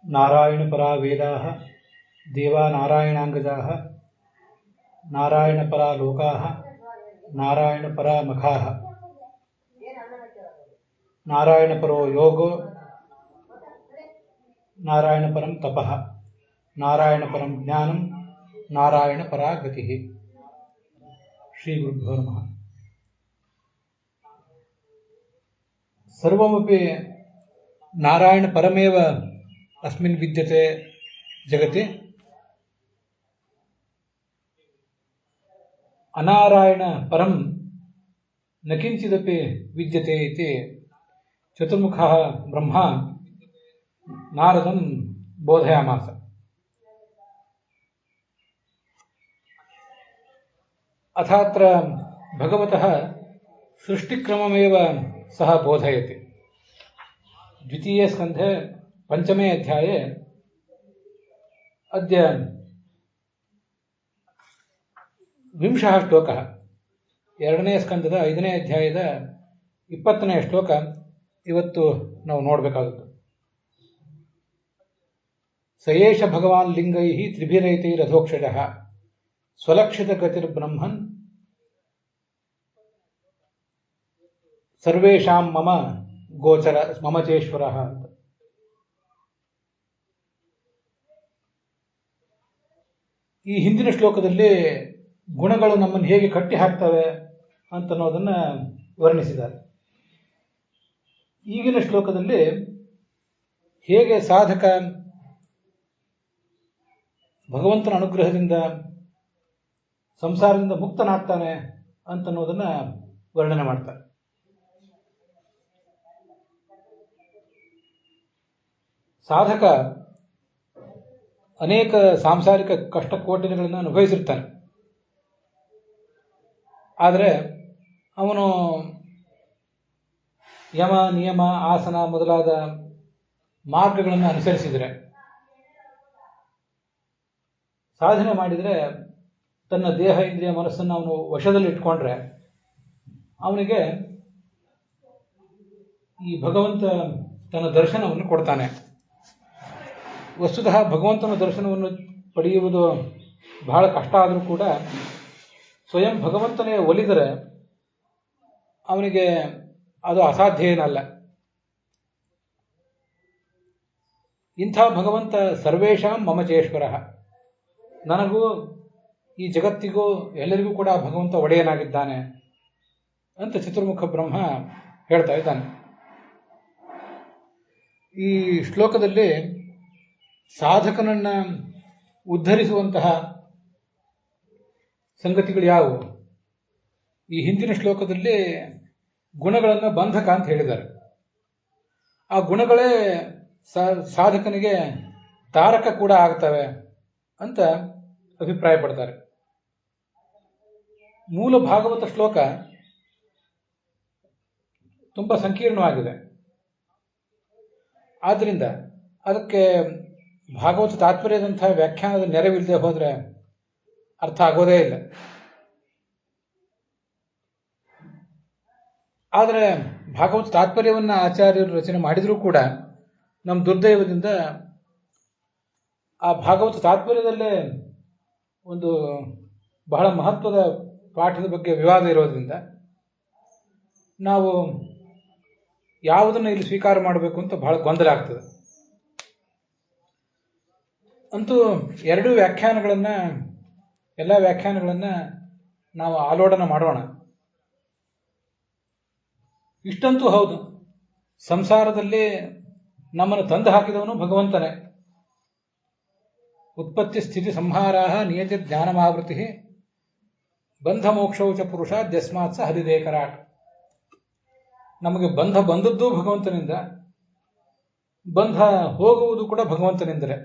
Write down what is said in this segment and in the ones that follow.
नारायणपरा वेदाः देवा नारायणाङ्गजाः नारायणपरा लोकाः नारायणपरा मखाः नारायणपरो योगो नारायणपरं तपः नारायणपरं ज्ञानं नारायणपरा गतिः। श्रीगुरुभ्यो नमः। सर्वमपि नारायणपरमेव अस्मिन् विद्यते जगति। अनारायणपरं न किञ्चिदपि विद्यते इति चतुर्मुखः ब्रह्मा नारदं बोधयामास। अथात्र भगवतः सृष्टिक्रममेव सः बोधयति। द्वितीये स्कन्धे पंचमे अध्याये अद्य 20 श्लोकः, ಎರಡನೇ ಸ್ಕಂದದ 5ನೇ ಅಧ್ಯಾಯದ 20ನೇ ಶ್ಲೋಕ ಇವತ್ತು ನಾವು ನೋಡಬೇಕಾದದ್ದು. ಸಯೇಷ ಭಗವಾನ್ ಲಿಂಗೈಃ ತ್ರಿಭಿರೈತೈರಧೋಕ್ಷಜಃ ಸ್ವಲಕ್ಷಿತ ಗತಿರ್ಬ್ರಹ್ಮನ್ ಸರ್ವೇಷಾಂ ಮಮ ಗೋಚರ ಮಮಚೇಶ್ವರಃ ಅಂತ. ಈ ಹಿಂದಿನ ಶ್ಲೋಕದಲ್ಲಿ ಗುಣಗಳು ನಮ್ಮನ್ನು ಹೇಗೆ ಕಟ್ಟಿ ಹಾಕ್ತವೆ ಅಂತನ್ನೋದನ್ನ ವರ್ಣಿಸಿದ್ದಾರೆ. ಈಗಿನ ಶ್ಲೋಕದಲ್ಲಿ ಹೇಗೆ ಸಾಧಕ ಭಗವಂತನ ಅನುಗ್ರಹದಿಂದ ಸಂಸಾರದಿಂದ ಮುಕ್ತನಾಗ್ತಾನೆ ಅಂತನ್ನೋದನ್ನ ವರ್ಣನೆ ಮಾಡ್ತಾರೆ. ಸಾಧಕ ಅನೇಕ ಸಾಂಸಾರಿಕ ಕಷ್ಟಕೋಟನೆಗಳನ್ನು ಅನುಭವಿಸಿರ್ತಾನೆ. ಆದರೆ ಅವನು ಯಮ ನಿಯಮ ಆಸನ ಮೊದಲಾದ ಮಾರ್ಗಗಳನ್ನು ಅನುಸರಿಸಿದರೆ, ಸಾಧನೆ ಮಾಡಿದರೆ, ತನ್ನ ದೇಹ ಇಂದ್ರಿಯ ಮನಸ್ಸನ್ನು ಅವನು ವಶದಲ್ಲಿ ಇಟ್ಕೊಂಡ್ರೆ ಅವನಿಗೆ ಈ ಭಗವಂತ ತನ್ನ ದರ್ಶನವನ್ನು ಕೊಡ್ತಾನೆ. ವಸ್ತುತಃ ಭಗವಂತನ ದರ್ಶನವನ್ನು ಪಡೆಯುವುದು ಬಹಳ ಕಷ್ಟ ಆದರೂ ಕೂಡ ಸ್ವಯಂ ಭಗವಂತನೇ ಒಲಿದರೆ ಅವನಿಗೆ ಅದು ಅಸಾಧ್ಯ ಏನಲ್ಲ. ಇಂಥ ಭಗವಂತ ಸರ್ವೇಷಾಂ ಮಮಚೇಶ್ವರಃ, ನನಗೂ ಈ ಜಗತ್ತಿಗೂ ಎಲ್ಲರಿಗೂ ಕೂಡ ಭಗವಂತ ಒಡೆಯನಾಗಿದ್ದಾನೆ ಅಂತ ಚತುರ್ಮುಖ ಬ್ರಹ್ಮ ಹೇಳ್ತಾ ಇದ್ದಾನೆ. ಈ ಶ್ಲೋಕದಲ್ಲಿ ಸಾಧಕನನ್ನ ಉದ್ಧರಿಸುವಂತಹ ಸಂಗತಿಗಳು ಯಾವುವು? ಈ ಹಿಂದಿನ ಶ್ಲೋಕದಲ್ಲಿ ಗುಣಗಳನ್ನು ಬಂಧಕ ಅಂತ ಹೇಳಿದ್ದಾರೆ. ಆ ಗುಣಗಳೇ ಸಾಧಕನಿಗೆ ತಾರಕ ಕೂಡ ಆಗ್ತವೆ ಅಂತ ಅಭಿಪ್ರಾಯ ಪಡ್ತಾರೆ. ಮೂಲ ಭಾಗವತ ಶ್ಲೋಕ ತುಂಬಾ ಸಂಕೀರ್ಣವಾಗಿದೆ. ಆದ್ದರಿಂದ ಅದಕ್ಕೆ ಭಾಗವತ ತಾತ್ಪರ್ಯದಂತಹ ವ್ಯಾಖ್ಯಾನದ ನೆರವಿಲ್ಲದೆ ಹೋದ್ರೆ ಅರ್ಥ ಆಗೋದೇ ಇಲ್ಲ. ಆದರೆ ಭಾಗವತ ತಾತ್ಪರ್ಯವನ್ನ ಆಚಾರ್ಯರು ರಚನೆ ಮಾಡಿದರೂ ಕೂಡ ನಮ್ಮ ದುರ್ದೈವದಿಂದ ಆ ಭಾಗವತ ತಾತ್ಪರ್ಯದಲ್ಲೇ ಒಂದು ಬಹಳ ಮಹತ್ವದ ಪಾಠದ ಬಗ್ಗೆ ವಿವಾದ ಇರೋದ್ರಿಂದ ನಾವು ಯಾವುದನ್ನು ಇಲ್ಲಿ ಸ್ವೀಕಾರ ಮಾಡಬೇಕು ಅಂತ ಬಹಳ ಗೊಂದಲ ಆಗ್ತದೆ. ಅಂತೂ ಎರಡು ಎಲ್ಲ ವ್ಯಾಖ್ಯಾನಗಳನ್ನ ನಾವು ಆಲೋಡನ ಮಾಡೋಣ. ಇಷ್ಟಂತೂ ಹೌದು, ಸಂಸಾರದಲ್ಲಿ ನಮ್ಮನ್ನು ತಂದು ಹಾಕಿದವನು ಭಗವಂತನೇ. ಉತ್ಪತ್ತಿ ಸ್ಥಿತಿ ಸಂಹಾರಾಹ ನಿಯತ ಜ್ಞಾನಮಾವೃತಿ ಬಂಧ ಮೋಕ್ಷೌಚ ಪುರುಷ ಜಸ್ಮಾತ್ ಸ ಹರಿದೇಕರಾಟ್. ನಮಗೆ ಬಂಧ ಬಂದದ್ದು ಭಗವಂತನಿಂದ, ಬಂಧ ಹೋಗುವುದು ಕೂಡ ಭಗವಂತನಿಂದಲೇ.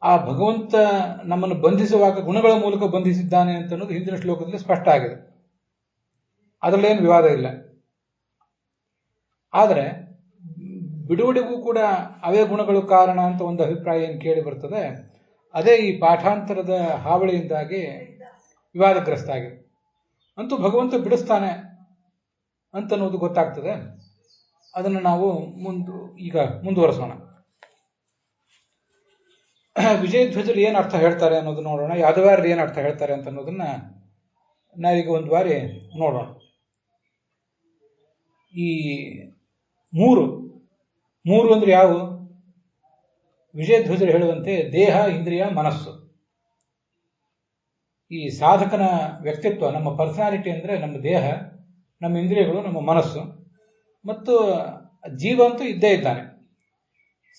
ಆ ಭಗವಂತ ನಮ್ಮನ್ನು ಬಂಧಿಸುವಾಗ ಗುಣಗಳ ಮೂಲಕ ಬಂಧಿಸಿದ್ದಾನೆ ಅಂತ ಅನ್ನೋದು ಹಿಂದಿನ ಶ್ಲೋಕದಲ್ಲಿ ಸ್ಪಷ್ಟ ಆಗಿದೆ. ಅದರಲ್ಲೇನು ವಿವಾದ ಇಲ್ಲ. ಆದರೆ ಬಿಡುಗಡೆಗೂ ಕೂಡ ಅವೇ ಗುಣಗಳು ಕಾರಣ ಅಂತ ಒಂದು ಅಭಿಪ್ರಾಯ ಏನು ಕೇಳಿ ಬರ್ತದೆ. ಅದೇ ಈ ಪಾಠಾಂತರದ ಹಾವಳಿಯಿಂದಾಗಿ ವಿವಾದಗ್ರಸ್ತ ಆಗಿದೆ. ಅಂತೂ ಭಗವಂತ ಬಿಡಿಸ್ತಾನೆ ಅಂತನ್ನೋದು ಗೊತ್ತಾಗ್ತದೆ. ಅದನ್ನು ನಾವು ಈಗ ಮುಂದುವರೆಸೋಣ. ವಿಜಯಧ್ವಜರು ಏನು ಅರ್ಥ ಹೇಳ್ತಾರೆ ಅನ್ನೋದನ್ನ ನೋಡೋಣ. ಯಾದವಾರ್ಯರು ಏನು ಅರ್ಥ ಹೇಳ್ತಾರೆ ಅಂತ ಅನ್ನೋದನ್ನ ನಾವೀಗ ಒಂದು ಬಾರಿ ನೋಡೋಣ. ಈ ಮೂರು ಅಂದ್ರೆ ಯಾವುವು? ವಿಜಯಧ್ವಜರು ಹೇಳುವಂತೆ ದೇಹ, ಇಂದ್ರಿಯ, ಮನಸ್ಸು. ಈ ಸಾಧಕನ ವ್ಯಕ್ತಿತ್ವ, ನಮ್ಮ ಪರ್ಸನಾಲಿಟಿ ಅಂದರೆ ನಮ್ಮ ದೇಹ, ನಮ್ಮ ಇಂದ್ರಿಯಗಳು, ನಮ್ಮ ಮನಸ್ಸು, ಮತ್ತು ಜೀವ ಅಂತೂ ಇದ್ದೇ ಇದ್ದಾನೆ.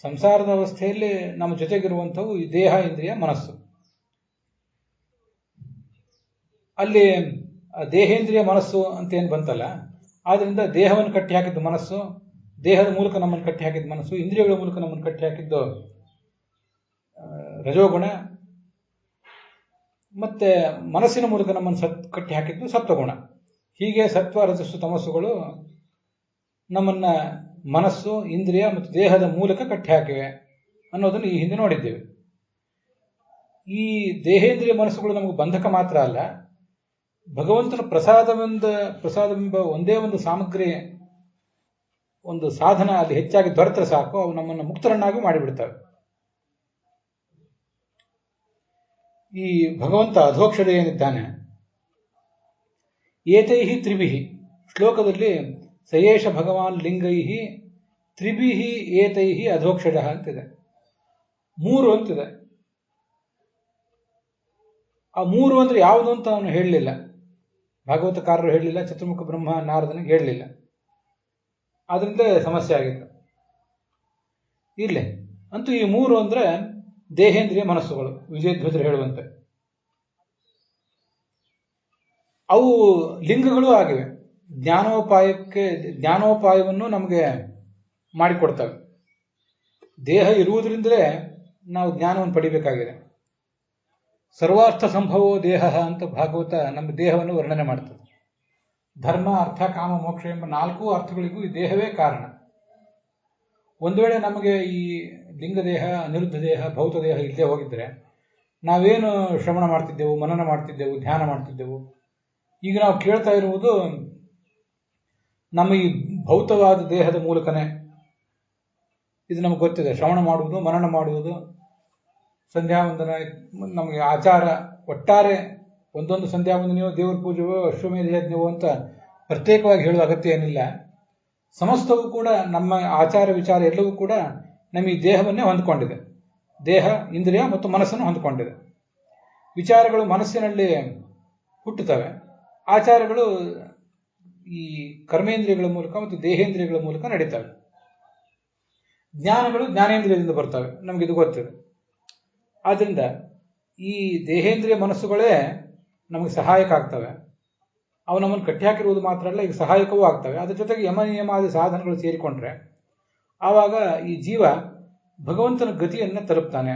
ಸಂಸಾರದ ಅವಸ್ಥೆಯಲ್ಲಿ ನಮ್ಮ ಜೊತೆಗಿರುವಂಥವು ಈ ದೇಹ, ಇಂದ್ರಿಯ, ಮನಸ್ಸು. ಅಲ್ಲಿ ದೇಹೇಂದ್ರಿಯ ಮನಸ್ಸು ಅಂತ ಏನು ಬಂತಲ್ಲ, ಆದ್ರಿಂದ ದೇಹವನ್ನು ಕಟ್ಟಿ ಹಾಕಿದ್ದು ಮನಸ್ಸು, ದೇಹದ ಮೂಲಕ ನಮ್ಮನ್ನು ಕಟ್ಟಿ ಹಾಕಿದ್ದು ಮನಸ್ಸು, ಇಂದ್ರಿಯಗಳ ಮೂಲಕ ನಮ್ಮನ್ನು ಕಟ್ಟಿ ಹಾಕಿದ್ದು ರಜೋಗುಣ, ಮತ್ತೆ ಮನಸ್ಸಿನ ಮೂಲಕ ನಮ್ಮನ್ನು ಕಟ್ಟಿ ಹಾಕಿದ್ದು ಸತ್ವಗುಣ. ಹೀಗೆ ಸತ್ವ, ರಜಸ್ಸು, ತಮಸ್ಸುಗಳು ನಮ್ಮನ್ನ ಮನಸ್ಸು, ಇಂದ್ರಿಯ ಮತ್ತು ದೇಹದ ಮೂಲಕ ಕಟ್ಟಿ ಹಾಕಿವೆ ಅನ್ನೋದನ್ನು ಈ ಹಿಂದೆ ನೋಡಿದ್ದೇವೆ. ಈ ದೇಹೇಂದ್ರಿಯ ಮನಸ್ಸುಗಳು ನಮಗೆ ಬಂಧಕ ಮಾತ್ರ ಅಲ್ಲ, ಭಗವಂತನ ಪ್ರಸಾದವೆಂಬ ಒಂದೇ ಒಂದು ಸಾಮಗ್ರಿ, ಒಂದು ಸಾಧನ ಅಲ್ಲಿ ಹೆಚ್ಚಾಗಿ ದೊರೆತರೆ ಸಾಕು, ಅವು ನಮ್ಮನ್ನು ಮುಕ್ತರನ್ನಾಗಿ ಮಾಡಿಬಿಡ್ತವೆ. ಈ ಭಗವಂತ ಅಧೋಕ್ಷರ ಏನಿದ್ದಾನೆ, ಏತೈಹಿ ತ್ರಿಭಿಹಿ, ಶ್ಲೋಕದಲ್ಲಿ ಸಯೇಷ ಭಗವಾನ್ ಲಿಂಗೈಹಿ ತ್ರಿಭಿಹಿ ಏತೈಹಿ ಅಧೋಕ್ಷರ ಅಂತಿದೆ. 3 ಅಂತಿದೆ. ಆ 3 ಅಂದ್ರೆ ಯಾವುದು ಅಂತ ಅವನು ಹೇಳಲಿಲ್ಲ, ಭಾಗವತಕಾರರು ಹೇಳಲಿಲ್ಲ, ಚತುರ್ಮುಖ ಬ್ರಹ್ಮ ನಾರದನಿಗೆ ಹೇಳಲಿಲ್ಲ. ಆದ್ರಿಂದ ಸಮಸ್ಯೆ ಆಗಿತ್ತು. ಇರ್ಲಿ, ಅಂತೂ ಈ 3 ಅಂದ್ರೆ ದೇಹೇಂದ್ರಿಯ ಮನಸ್ಸುಗಳು, ವಿಜಯಧ್ವಜರು ಹೇಳುವಂತೆ. ಅವು ಲಿಂಗಗಳು ಆಗಿವೆ. ಜ್ಞಾನೋಪಾಯವನ್ನು ನಮಗೆ ಮಾಡಿಕೊಡ್ತವೆ. ದೇಹ ಇರುವುದರಿಂದಲೇ ನಾವು ಜ್ಞಾನವನ್ನು ಪಡಿಬೇಕಾಗಿದೆ. ಸರ್ವಾರ್ಥ ಸಂಭವೋ ದೇಹ ಅಂತ ಭಾಗವತ ನಮ್ಮ ದೇಹವನ್ನು ವರ್ಣನೆ ಮಾಡ್ತದೆ. ಧರ್ಮ, ಅರ್ಥ, ಕಾಮ, ಮೋಕ್ಷ ಎಂಬ 4 ಅರ್ಥಗಳಿಗೂ ಈ ದೇಹವೇ ಕಾರಣ. ಒಂದು ವೇಳೆ ನಮಗೆ ಈ ಲಿಂಗ ದೇಹ, ಅನಿರುದ್ಧ ದೇಹ, ಭೌತ ದೇಹ ಇಲ್ಲದೆ ಹೋಗಿದ್ರೆ ನಾವೇನು ಶ್ರವಣ ಮಾಡ್ತಿದ್ದೆವು, ಮನನ ಮಾಡ್ತಿದ್ದೆವು, ಧ್ಯಾನ ಮಾಡ್ತಿದ್ದೆವು? ಈಗ ನಾವು ಕೇಳ್ತಾ ಇರುವುದು ನಮ್ಮ ಈ ಭೌತವಾದ ದೇಹದ ಮೂಲಕನೇ. ಇದು ನಮಗೆ ಗೊತ್ತಿದೆ. ಶ್ರವಣ ಮಾಡುವುದು, ಮನನ ಮಾಡುವುದು, ಸಂಧ್ಯಾವಂದನ, ನಮಗೆ ಆಚಾರ, ಒಟ್ಟಾರೆ ಒಂದೊಂದು ಸಂಧ್ಯಾವಂದನೆಯೋ, ದೇವರ ಪೂಜೆಯೋ, ಅಶ್ವಮೇಧ ಯಜ್ಞವೋ ಅಂತ ಪ್ರತ್ಯೇಕವಾಗಿ ಹೇಳುವ ಅಗತ್ಯ ಏನಿಲ್ಲ. ಸಮಸ್ತವೂ ಕೂಡ ನಮ್ಮ ಆಚಾರ ವಿಚಾರ ಎಲ್ಲವೂ ಕೂಡ ನಮ್ಮ ಈ ದೇಹವನ್ನೇ ಹೊಂದಿಕೊಂಡಿದೆ. ದೇಹ, ಇಂದ್ರಿಯ ಮತ್ತು ಮನಸ್ಸನ್ನು ಹೊಂದಿಕೊಂಡಿದೆ. ವಿಚಾರಗಳು ಮನಸ್ಸಿನಲ್ಲಿ ಹುಟ್ಟುತ್ತವೆ, ಆಚಾರಗಳು ಈ ಕರ್ಮೇಂದ್ರಿಯಗಳ ಮೂಲಕ ಮತ್ತು ದೇಹೇಂದ್ರಿಯಗಳ ಮೂಲಕ ನಡೀತವೆ. ಜ್ಞಾನಗಳು ಜ್ಞಾನೇಂದ್ರಿಯದಿಂದ ಬರ್ತವೆ, ನಮಗಿದು ಗೊತ್ತಿದೆ. ಆದ್ರಿಂದ ಈ ದೇಹೇಂದ್ರಿಯ ಮನಸ್ಸುಗಳೇ ನಮಗೆ ಸಹಾಯಕ ಆಗ್ತವೆ. ಅವು ನಮ್ಮನ್ನು ಕಟ್ಟಿ ಹಾಕಿರುವುದು ಮಾತ್ರ ಅಲ್ಲ, ಈಗ ಸಹಾಯಕವೂ ಆಗ್ತವೆ. ಅದ್ರ ಜೊತೆಗೆ ಯಮ ನಿಯಮಾದಿ ಸಾಧನಗಳು ಸೇರಿಕೊಂಡ್ರೆ ಆವಾಗ ಈ ಜೀವ ಭಗವಂತನ ಗತಿಯನ್ನು ತಲುಪ್ತಾನೆ.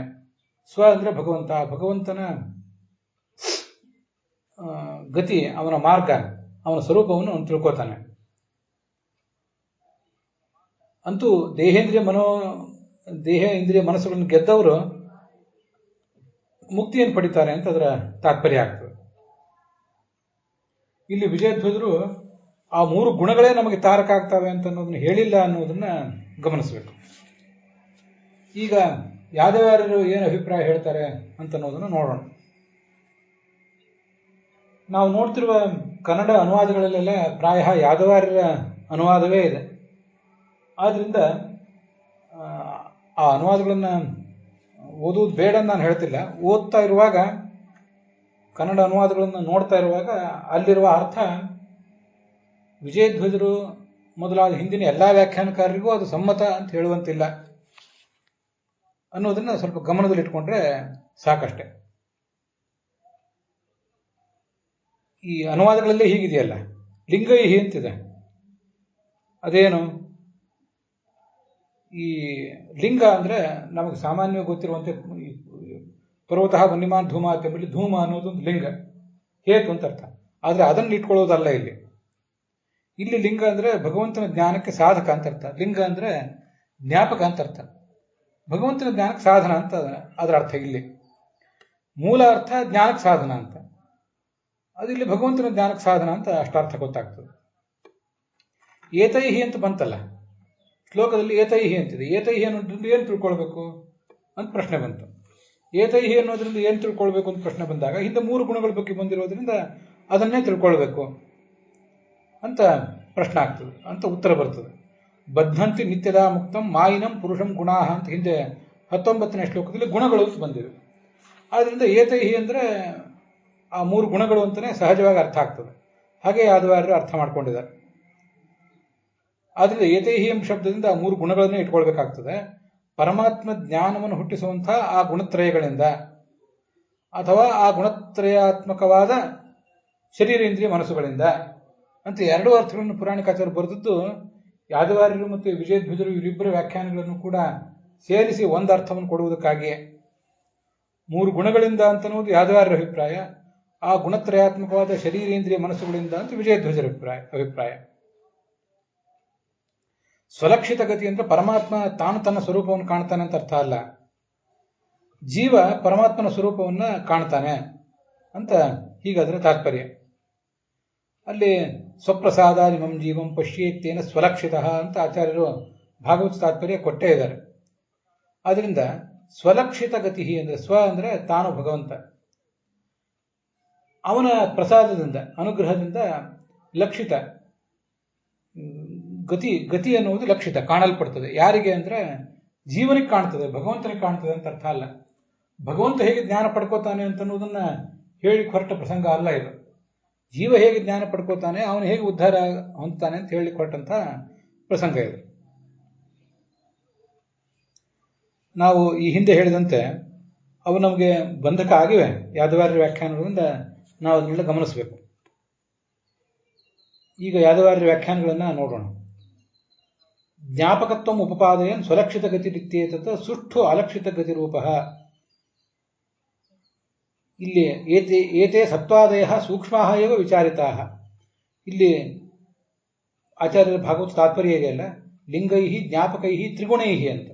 ಸ್ವ ಅಂದ್ರೆ ಭಗವಂತ, ಭಗವಂತನ ಗತಿ, ಅವನ ಮಾರ್ಗ, ಅವನ ಸ್ವರೂಪವನ್ನು ಅವನು ತಿಳ್ಕೋತಾನೆ. ಅಂತೂ ದೇಹ ಇಂದ್ರಿಯ ಮನಸ್ಸುಗಳನ್ನು ಗೆದ್ದವರು ಮುಕ್ತಿಯನ್ನು ಪಡಿತಾರೆ ಅಂತ ಅದರ ತಾತ್ಪರ್ಯ ಆಗ್ತದೆ. ಇಲ್ಲಿ ವಿಜಯಧ್ವಜರು ಆ 3 ಗುಣಗಳೇ ನಮಗೆ ತಾರಕ ಆಗ್ತವೆ ಅಂತ ಅನ್ನೋದನ್ನ ಹೇಳಿಲ್ಲ ಅನ್ನೋದನ್ನ ಗಮನಿಸಬೇಕು. ಈಗ ಯಾದವಾರ್ಯರು ಏನು ಅಭಿಪ್ರಾಯ ಹೇಳ್ತಾರೆ ಅಂತ ಅನ್ನೋದನ್ನು ನೋಡೋಣ. ನಾವು ನೋಡ್ತಿರುವ ಕನ್ನಡ ಅನುವಾದಗಳಲ್ಲೆಲ್ಲ ಪ್ರಾಯ ಯಾದವಾರ್ಯರ ಅನುವಾದವೇ ಇದೆ. ಆದ್ರಿಂದ ಆ ಅನುವಾದಗಳನ್ನು ಓದುವುದು ಬೇಡ ಅಂತ ನಾನು ಹೇಳ್ತಿಲ್ಲ. ಓದ್ತಾ ಇರುವಾಗ, ಕನ್ನಡ ಅನುವಾದಗಳನ್ನು ನೋಡ್ತಾ ಇರುವಾಗ ಅಲ್ಲಿರುವ ಅರ್ಥ ವಿಜಯಧ್ವಜರು ಮೊದಲಾದ ಹಿಂದಿನ ಎಲ್ಲಾ ವ್ಯಾಖ್ಯಾನಕಾರರಿಗೂ ಅದು ಸಮ್ಮತ ಅಂತ ಹೇಳುವಂತಿಲ್ಲ ಅನ್ನೋದನ್ನ ಸ್ವಲ್ಪ ಗಮನದಲ್ಲಿಟ್ಕೊಂಡ್ರೆ ಸಾಕಷ್ಟೆ. ಈ ಅನುವಾದಗಳಲ್ಲೇ ಹೀಗಿದೆಯಲ್ಲ, ಲಿಂಗೈಹಿ ಅಂತಿದೆ. ಅದೇನು? ಈ ಲಿಂಗ ಅಂದ್ರೆ ನಮಗೆ ಸಾಮಾನ್ಯವಾಗಿ ಗೊತ್ತಿರುವಂತೆ ಪರ್ವತಃ ವನ್ಯಮಾನ್ ಧೂಮ ಅಂತೇಳಿ, ಧೂಮ ಅನ್ನೋದೊಂದು ಲಿಂಗ, ಹೇತು ಅಂತ ಅರ್ಥ. ಆದ್ರೆ ಅದನ್ನು ಇಟ್ಕೊಳ್ಳೋದಲ್ಲ ಇಲ್ಲಿ. ಇಲ್ಲಿ ಲಿಂಗ ಅಂದ್ರೆ ಭಗವಂತನ ಜ್ಞಾನಕ್ಕೆ ಸಾಧಕ ಅಂತ ಅರ್ಥ. ಲಿಂಗ ಅಂದ್ರೆ ಜ್ಞಾಪಕ ಅಂತ ಅರ್ಥ. ಭಗವಂತನ ಜ್ಞಾನಕ್ಕೆ ಸಾಧನ ಅಂತ ಅದರ ಅರ್ಥ. ಇಲ್ಲಿ ಮೂಲ ಅರ್ಥ ಜ್ಞಾನಕ್ಕೆ ಸಾಧನ ಅಂತ, ಅದು ಇಲ್ಲಿ ಭಗವಂತನ ಜ್ಞಾನಕ್ಕೆ ಸಾಧನ ಅಂತ ಅಷ್ಟಾರ್ಥ ಗೊತ್ತಾಗ್ತದೆ. ಏತೈಹಿ ಅಂತ ಬಂತಲ್ಲ, ಶ್ಲೋಕದಲ್ಲಿ ಏತೈಹಿ ಅಂತಿದೆ. ಏತೈಹಿ ಅನ್ನೋದ್ರಿಂದ ಏನು ತಿಳ್ಕೊಳ್ಬೇಕು ಅಂತ ಪ್ರಶ್ನೆ ಬಂತು. ಏತೈಹಿ ಅನ್ನೋದ್ರಿಂದ ಏನು ತಿಳ್ಕೊಳ್ಬೇಕು ಅಂತ ಪ್ರಶ್ನೆ ಬಂದಾಗ ಹಿಂದೆ 3 ಗುಣಗಳ ಬಗ್ಗೆ ಬಂದಿರೋದ್ರಿಂದ ಅದನ್ನೇ ತಿಳ್ಕೊಳ್ಬೇಕು ಅಂತ ಪ್ರಶ್ನೆ ಆಗ್ತದೆ, ಅಂತ ಉತ್ತರ ಬರ್ತದೆ. ಬದ್ಧಂತಿ ನಿತ್ಯದ ಮುಕ್ತಂ ಮಾಯಿನಂ ಪುರುಷಂ ಗುಣಾಹ ಅಂತ ಹಿಂದೆ 19ನೇ ಶ್ಲೋಕದಲ್ಲಿ ಗುಣಗಳು ಬಂದಿವೆ. ಆದ್ದರಿಂದ ಏತೈಹಿ ಅಂದರೆ ಆ 3 ಗುಣಗಳು ಅಂತಲೇ ಸಹಜವಾಗಿ ಅರ್ಥ ಆಗ್ತದೆ. ಹಾಗೆ ಯಾದವಾರರು ಅರ್ಥ ಮಾಡ್ಕೊಂಡಿದ್ದಾರೆ. ಆದ್ದರಿಂದ ಏತೈಹಿ ಎಂಬ ಶಬ್ದದಿಂದ ಆ 3 ಗುಣಗಳನ್ನೇ ಇಟ್ಕೊಳ್ಬೇಕಾಗ್ತದೆ. ಪರಮಾತ್ಮ ಜ್ಞಾನವನ್ನು ಹುಟ್ಟಿಸುವಂತಹ ಆ ಗುಣತ್ರಯಗಳಿಂದ ಅಥವಾ ಆ ಗುಣತ್ರಯಾತ್ಮಕವಾದ ಶರೀರೇಂದ್ರಿಯ ಮನಸ್ಸುಗಳಿಂದ ಅಂತ 2 ಅರ್ಥಗಳನ್ನು ಪುರಾಣಿಕಾಚಾರ್ಯರು ಬರೆದದ್ದು. ಯಾದವಾರ್ಯರು ಮತ್ತು ವಿಜಯಧ್ವಜರು ಇವರಿಬ್ಬರ ವ್ಯಾಖ್ಯಾನಗಳನ್ನು ಕೂಡ ಸೇರಿಸಿ ಒಂದು ಅರ್ಥವನ್ನು ಕೊಡುವುದಕ್ಕಾಗಿಯೇ 3 ಗುಣಗಳಿಂದ ಅಂತನ್ನುವುದು ಯಾದವಾರ್ಯರ ಅಭಿಪ್ರಾಯ, ಆ ಗುಣತ್ರಯಾತ್ಮಕವಾದ ಶರೀರೇಂದ್ರಿಯ ಮನಸ್ಸುಗಳಿಂದ ಅಂತ ವಿಜಯಧ್ವಜರ ಅಭಿಪ್ರಾಯ. ಸ್ವಲಕ್ಷಿತ ಗತಿ ಅಂದ್ರೆ ಪರಮಾತ್ಮ ತಾನು ತನ್ನ ಸ್ವರೂಪವನ್ನು ಕಾಣ್ತಾನೆ ಅಂತ ಅರ್ಥ ಅಲ್ಲ, ಜೀವ ಪರಮಾತ್ಮನ ಸ್ವರೂಪವನ್ನು ಕಾಣ್ತಾನೆ ಅಂತ ಹೀಗಾದ್ರೆ ತಾತ್ಪರ್ಯ. ಅಲ್ಲಿ ಸ್ವಪ್ರಸಾದ ನಿಮಂ ಜೀವಂ ಪಶ್ಯೇತ್ತೇನ ಸ್ವಲಕ್ಷಿತ ಅಂತ ಆಚಾರ್ಯರು ಭಾಗವತ ತಾತ್ಪರ್ಯ ಕೊಟ್ಟೇ ಇದ್ದಾರೆ. ಆದ್ರಿಂದ ಸ್ವಲಕ್ಷಿತ ಗತಿ ಅಂದ್ರೆ ಸ್ವ ಅಂದ್ರೆ ತಾನು ಭಗವಂತ, ಅವನ ಪ್ರಸಾದದಿಂದ ಅನುಗ್ರಹದಿಂದ ಲಕ್ಷಿತ ಗತಿ ಅನ್ನುವುದು ಲಕ್ಷಿತ ಕಾಣಲ್ಪಡ್ತದೆ. ಯಾರಿಗೆ ಅಂದ್ರೆ ಜೀವನಿಗೆ ಕಾಣ್ತದೆ, ಭಗವಂತನಿಗೆ ಕಾಣ್ತದೆ ಅಂತ ಅರ್ಥ ಅಲ್ಲ. ಭಗವಂತ ಹೇಗೆ ಜ್ಞಾನ ಪಡ್ಕೋತಾನೆ ಅಂತನ್ನುವುದನ್ನ ಹೇಳಿ ಹೊರಟ ಪ್ರಸಂಗ ಅಲ್ಲ ಇದು. ಜೀವ ಹೇಗೆ ಜ್ಞಾನ ಪಡ್ಕೋತಾನೆ, ಅವನು ಹೇಗೆ ಉದ್ಧಾರ ಹೊಂದ್ತಾನೆ ಅಂತ ಹೇಳಿ ಹೊರಟಂತ ಪ್ರಸಂಗ ಇದು. ನಾವು ಈ ಹಿಂದೆ ಹೇಳಿದಂತೆ ಅವು ನಮಗೆ ಬಂಧಕ ಆಗಿವೆ ಯಾದವಾರ್ಯ ವ್ಯಾಖ್ಯಾನಗಳಿಂದ, ನಾವು ಅದನ್ನೆಲ್ಲ ಗಮನಿಸಬೇಕು. ಈಗ ಯಾದವಾರ್ಯ ವ್ಯಾಖ್ಯಾನಗಳನ್ನ ನೋಡೋಣ. ಜ್ಞಾಪಕತ್ವ ಉಪಪಾದಯನ್ ಸ್ವಲಕ್ಷಿತ ಗತಿರಿತ್ಯೇತತ್ ಸುಷ್ಠು ಅಲಕ್ಷಿತ ಗತಿರೂಪ. ಇಲ್ಲಿ ಏತೆ ಸತ್ವಾದಯ ಸೂಕ್ಷ್ಮ ಏವ ವಿಚಾರಿತಾ. ಇಲ್ಲಿ ಆಚಾರ್ಯರ ಭಾಗವತ ತಾತ್ಪರ್ಯ ಇದೆಯಲ್ಲ, ಲಿಂಗೈ ಜ್ಞಾಪಕೈ ತ್ರಿಗುಣೈ ಅಂತ,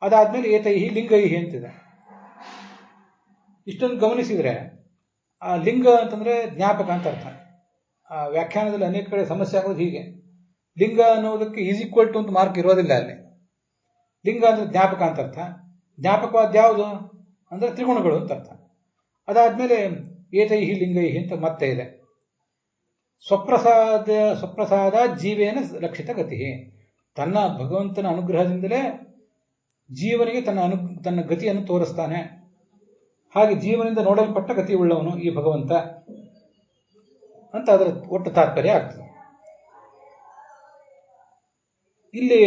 ಅದಾದ್ಮೇಲೆ ಏತೈಹಿ ಲಿಂಗೈ ಅಂತಿದೆ. ಇಷ್ಟೊಂದು ಗಮನಿಸಿದ್ರೆ ಆ ಲಿಂಗ ಅಂತಂದ್ರೆ ಜ್ಞಾಪಕ ಅಂತ ಅರ್ಥ. ಆ ವ್ಯಾಖ್ಯಾನದಲ್ಲಿ ಅನೇಕ ಕಡೆ ಸಮಸ್ಯೆ ಆಗೋದು ಹೀಗೆ, ಲಿಂಗ ಅನ್ನೋದಕ್ಕೆ ಈಸ್ ಈಕ್ವಲ್ ಟು ಅಂತ ಮಾರ್ಕ್ ಇರೋದಿಲ್ಲ ಅಲ್ಲಿ. ಲಿಂಗ ಅಂದ್ರೆ ಜ್ಞಾಪಕ ಅಂತ ಅರ್ಥ, ಜ್ಞಾಪಕವಾದ ಯಾವುದು ಅಂದ್ರೆ ತ್ರಿಗುಣಗಳು ಅಂತ ಅರ್ಥ. ಅದಾದ್ಮೇಲೆ ಏತೈಹಿ ಲಿಂಗೈಹಿ ಅಂತ ಮತ್ತೆ ಇದೆ. ಸ್ವಪ್ರಸಾದ ಜೀವೇನ ಲಕ್ಷಿತ ಗತಿ, ತನ್ನ ಭಗವಂತನ ಅನುಗ್ರಹದಿಂದಲೇ ಜೀವನಿಗೆ ತನ್ನ ಗತಿಯನ್ನು ತೋರಿಸ್ತಾನೆ. ಹಾಗೆ ಜೀವನಿಂದ ನೋಡಲ್ಪಟ್ಟ ಗತಿ ಉಳ್ಳವನು ಈ ಭಗವಂತ ಅಂತ ಅದರ ಒಟ್ಟು ತಾತ್ಪರ್ಯ ಆಗ್ತದೆ. ಇಲ್ಲಿ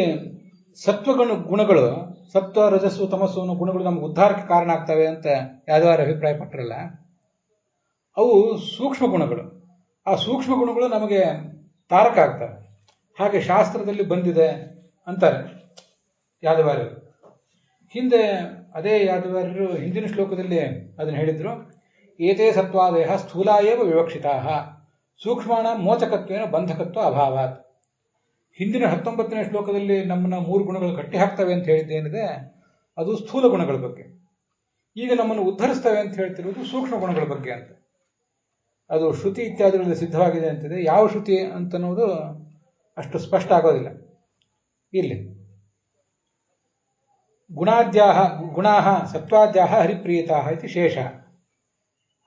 ಗುಣಗಳು ಸತ್ವ ರಜಸ್ಸು ತಮಸ್ಸು ಅನ್ನೋ ಗುಣಗಳು ನಮ್ಗೆ ಉದ್ಧಾರಕ್ಕೆ ಕಾರಣ ಆಗ್ತವೆ ಅಂತ ಯಾವ್ದಾರು ಅಭಿಪ್ರಾಯ ಪಟ್ಟರಲ್ಲ, ಅವು ಸೂಕ್ಷ್ಮ ಗುಣಗಳು. ಆ ಸೂಕ್ಷ್ಮ ಗುಣಗಳು ನಮಗೆ ತಾರಕ ಆಗ್ತವೆ. ಹಾಗೆ ಶಾಸ್ತ್ರದಲ್ಲಿ ಬಂದಿದೆ ಅಂತಾರೆ ಯಾದವಾರ್ಯರು. ಹಿಂದೆ ಅದೇ ಯಾದವಾರ್ಯರು ಹಿಂದಿನ ಶ್ಲೋಕದಲ್ಲಿ ಅದನ್ನು ಹೇಳಿದ್ರು. ಏತೇ ಸತ್ವಾದಯ ಸ್ಥೂಲಾಯೇವ ವಿವಕ್ಷಿತಾ ಸೂಕ್ಷ್ಮಾಣ ಮೋಚಕತ್ವೇನ ಬಂಧಕತ್ವ ಅಭಾವಾತ್. ಹಿಂದಿನ 19ನೇ ಶ್ಲೋಕದಲ್ಲಿ ನಮ್ಮನ್ನ 3 ಗುಣಗಳು ಕಟ್ಟಿ ಹಾಕ್ತವೆ ಅಂತ ಹೇಳಿದ್ದೇನಿದೆ ಅದು ಸ್ಥೂಲ ಗುಣಗಳ ಬಗ್ಗೆ. ಈಗ ನಮ್ಮನ್ನು ಉದ್ಧರಿಸ್ತವೆ ಅಂತ ಹೇಳ್ತಿರೋದು ಸೂಕ್ಷ್ಮ ಗುಣಗಳ ಬಗ್ಗೆ ಅಂತ. ಅದು ಶ್ರುತಿ ಇತ್ಯಾದಿಗಳಲ್ಲಿ ಸಿದ್ಧವಾಗಿದೆ ಅಂತಿದೆ. ಯಾವ ಶ್ರುತಿ ಅಂತನ್ನೋದು ಅಷ್ಟು ಸ್ಪಷ್ಟ ಆಗೋದಿಲ್ಲ. ಇಲ್ಲಿ ಗುಣಾ ಸತ್ವಾದ್ಯಾ ಹರಿಪ್ರಿಯತಾ ಇತಿ ಶೇಷ.